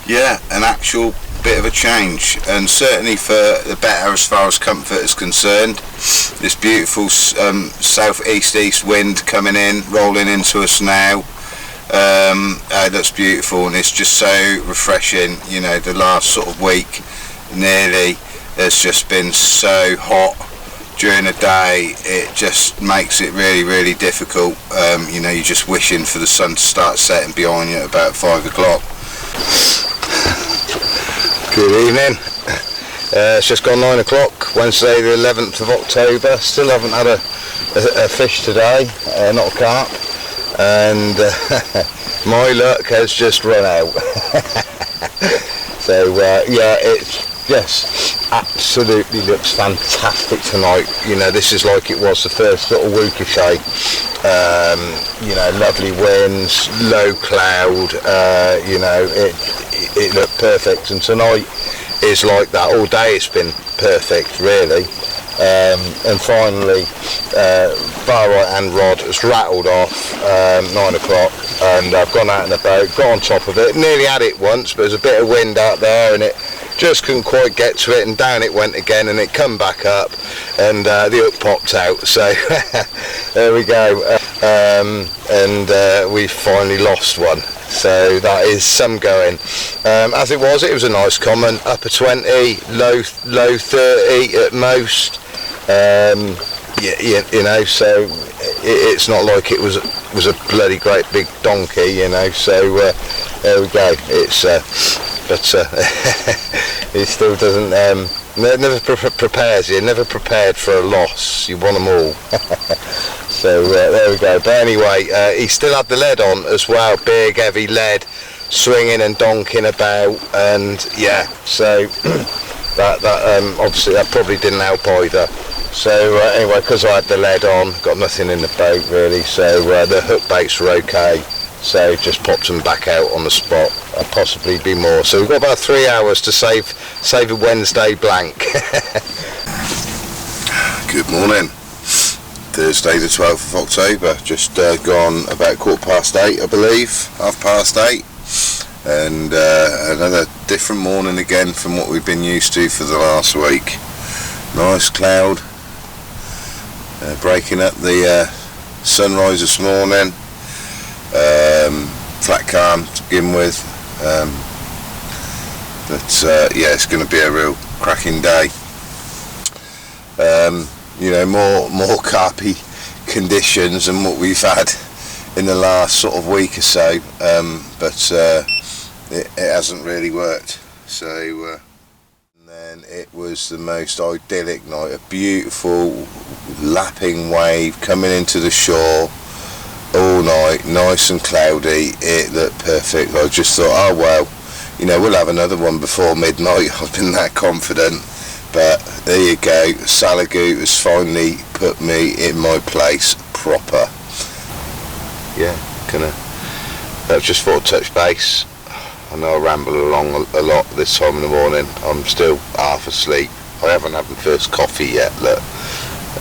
Speaker 1: yeah, an actual bit of a change, and certainly for the better as far as comfort is concerned. This beautiful southeast wind coming in, rolling into us now. That's beautiful, and it's just so refreshing. You know, the last sort of week nearly has just been so hot during the day. It just makes it really, really difficult. You know, you're just wishing for the sun to start setting behind you at about 5 o'clock. Good evening. It's just gone 9 o'clock, Wednesday the 11th of October. Still haven't had a fish today, not a carp, and my luck has just run out. So yeah, it just absolutely looks fantastic tonight. You know, this is like it was the first little week or so. You know, lovely winds, low cloud. You know, it looked perfect, and tonight is like that. All day it's been perfect, really. And finally, bar right hand rod has rattled off 9 o'clock, and I've gone out in the boat, got on top of it, nearly had it once, but there's a bit of wind out there and it just couldn't quite get to it, and down it went again, and it come back up, and the hook popped out. So there we go, and we finally lost one. So that is some going. As it was a nice common, upper 20, low 30 at most. Yeah, you know, so it's not like it was a bloody great big donkey, you know. So there we go. It's but it still doesn't. Never prepares you. Never prepared for a loss. You want them all. So there we go. But anyway, he still had the lead on as well. Big, heavy lead, swinging and donking about, and yeah. So that obviously that probably didn't help either. So anyway, because I had the lead on, got nothing in the boat really. So the hook baits were okay. So just popped them back out on the spot. I'll possibly be more. So we've got about 3 hours to save a Wednesday blank. Good morning. Thursday the 12th of October. Just gone about 8:15, I believe. 8:30. And another different morning again from what we've been used to for the last week. Nice cloud, breaking up the sunrise this morning. Flat calm to begin with, but yeah, it's going to be a real cracking day. You know, more carpy conditions than what we've had in the last sort of week or so, but it hasn't really worked. So and then it was the most idyllic night, a beautiful lapping wave coming into the shore all night, nice and cloudy. It looked perfect. I just thought, oh well, you know, we'll have another one before midnight. I've been that confident. But there you go, Salagou has finally put me in my place proper. Yeah, I just thought touch base. I know I ramble along a lot this time in the morning. I'm still half asleep. I haven't had my first coffee yet, look.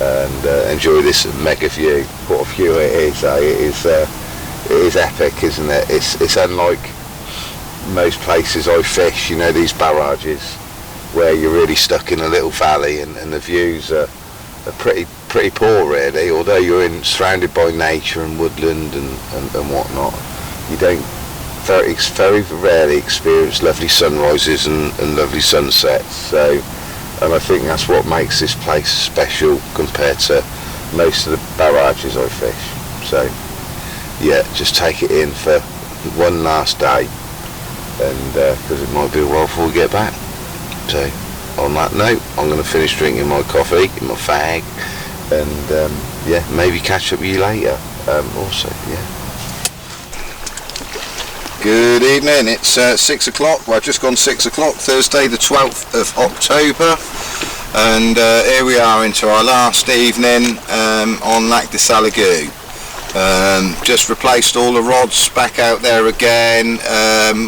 Speaker 1: And enjoy this mega view. What a view it is, eh? It is epic, isn't it? It's unlike most places I fish, you know, these barrages, where you're really stuck in a little valley and the views are pretty poor really, although you're surrounded by nature and woodland and whatnot. You don't very rarely experience lovely sunrises and lovely sunsets, so, and I think that's what makes this place special compared to most of the barrages I fish. So yeah, just take it in for one last day, and because it might be a while before we get back. So on that note, I'm going to finish drinking my coffee in my fag, and yeah, maybe catch up with you later. Also, yeah. Good evening. It's 6 o'clock. Well, just gone 6 o'clock. Thursday, the 12th of October, and here we are into our last evening on Lac Du Salagou. Just replaced all the rods back out there again.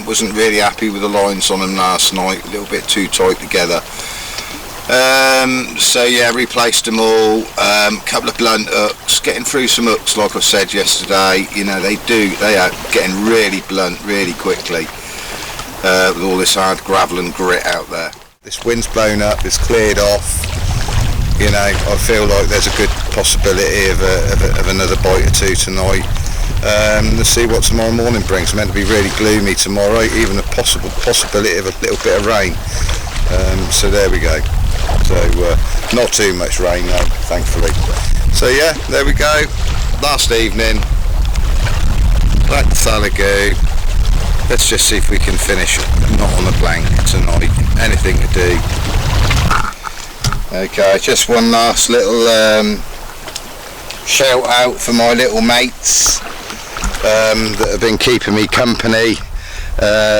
Speaker 1: Wasn't really happy with the lines on them last night, a little bit too tight together. So yeah, replaced them all. Couple of blunt hooks, getting through some hooks like I said yesterday. You know, they are getting really blunt really quickly with all this hard gravel and grit out there. This wind's blown up, it's cleared off. You know, I feel like there's a good possibility of another bite or two tonight. Let's see what tomorrow morning brings. It's meant to be really gloomy tomorrow, even a possibility of a little bit of rain. So there we go. So not too much rain though, thankfully. So yeah, there we go. Last evening, Lac Du Salagou. Let's just see if we can finish not on the blank tonight. Anything to do. Okay, just one last little shout out for my little mates that have been keeping me company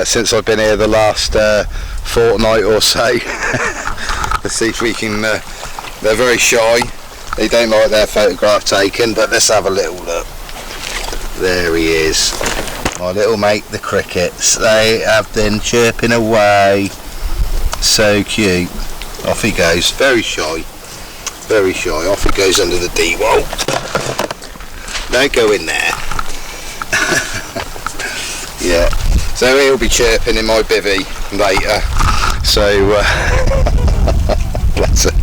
Speaker 1: since I've been here the last fortnight or so. Let's see if we can, they're very shy, they don't like their photograph taken, but let's have a little look. There he is, my little mate the crickets. They have been chirping away, so cute. Off he goes, very shy, off he goes under the D-wall. Don't go in there. Yeah, so he'll be chirping in my bivvy later, so bless it.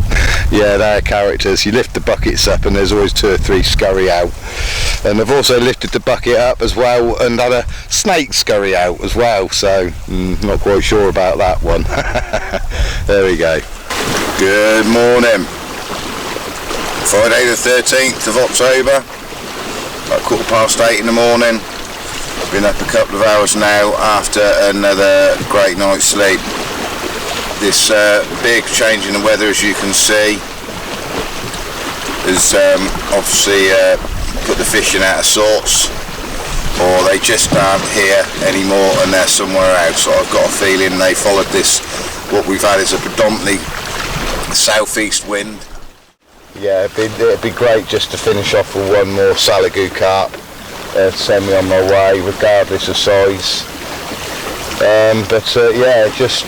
Speaker 1: Yeah, they're characters. You lift the buckets up and there's always 2 or 3 scurry out, and they've also lifted the bucket up as well and had a snake scurry out as well, so not quite sure about that one. There we go. Good morning. Friday the 13th of October, about 8:15 in the morning. Been up a couple of hours now after another great night's sleep. This big change in the weather, as you can see, has obviously put the fishing out of sorts, or they just aren't here anymore and they're somewhere else. So I've got a feeling they followed this, what we've had is a predominantly southeast wind. Yeah, it'd be great just to finish off with one more Salagou carp, send me on my way regardless of size. But yeah, it just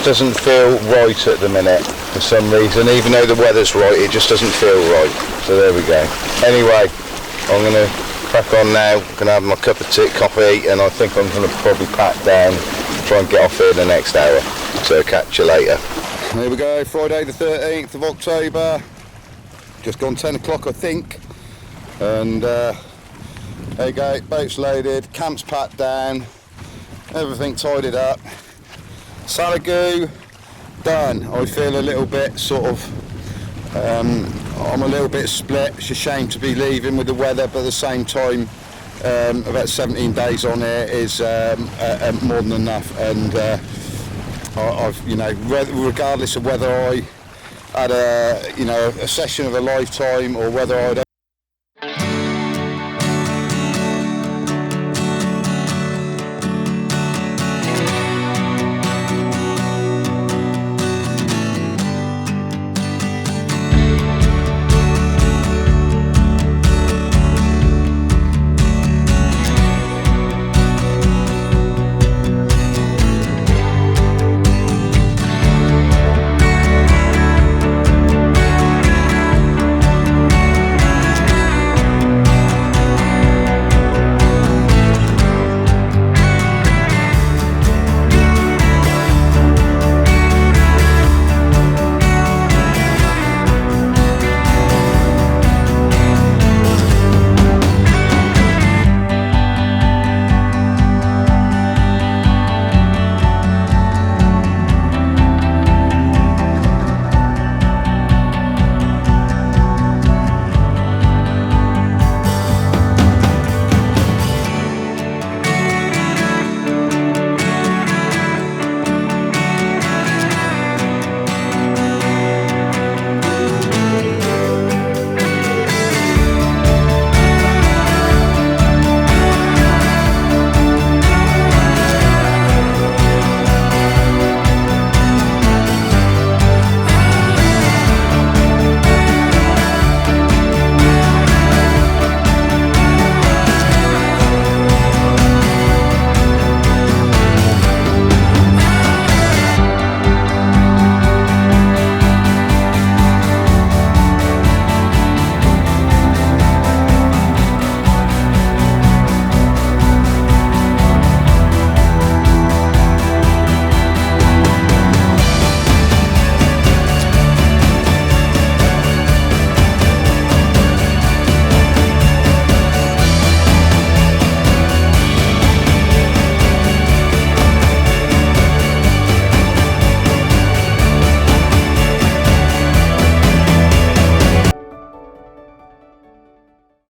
Speaker 1: doesn't feel right at the minute for some reason. Even though the weather's right, it just doesn't feel right. So there we go. Anyway, I'm going to crack on now. I'm going to have my cup of tea, coffee, and I think I'm going to probably pack down, try and get off here the next hour. So catch you later. Here we go, Friday the 13th of October. just gone 10 o'clock I think, and there you go, boat's loaded, camp's packed down, everything tidied up. Salagou done. I feel a little bit sort of, I'm a little bit split. It's a shame to be leaving with the weather, but at the same time, about 17 days on here is more than enough, and I've, you know, regardless of whether I had a, you know, a session of a lifetime or whether I'd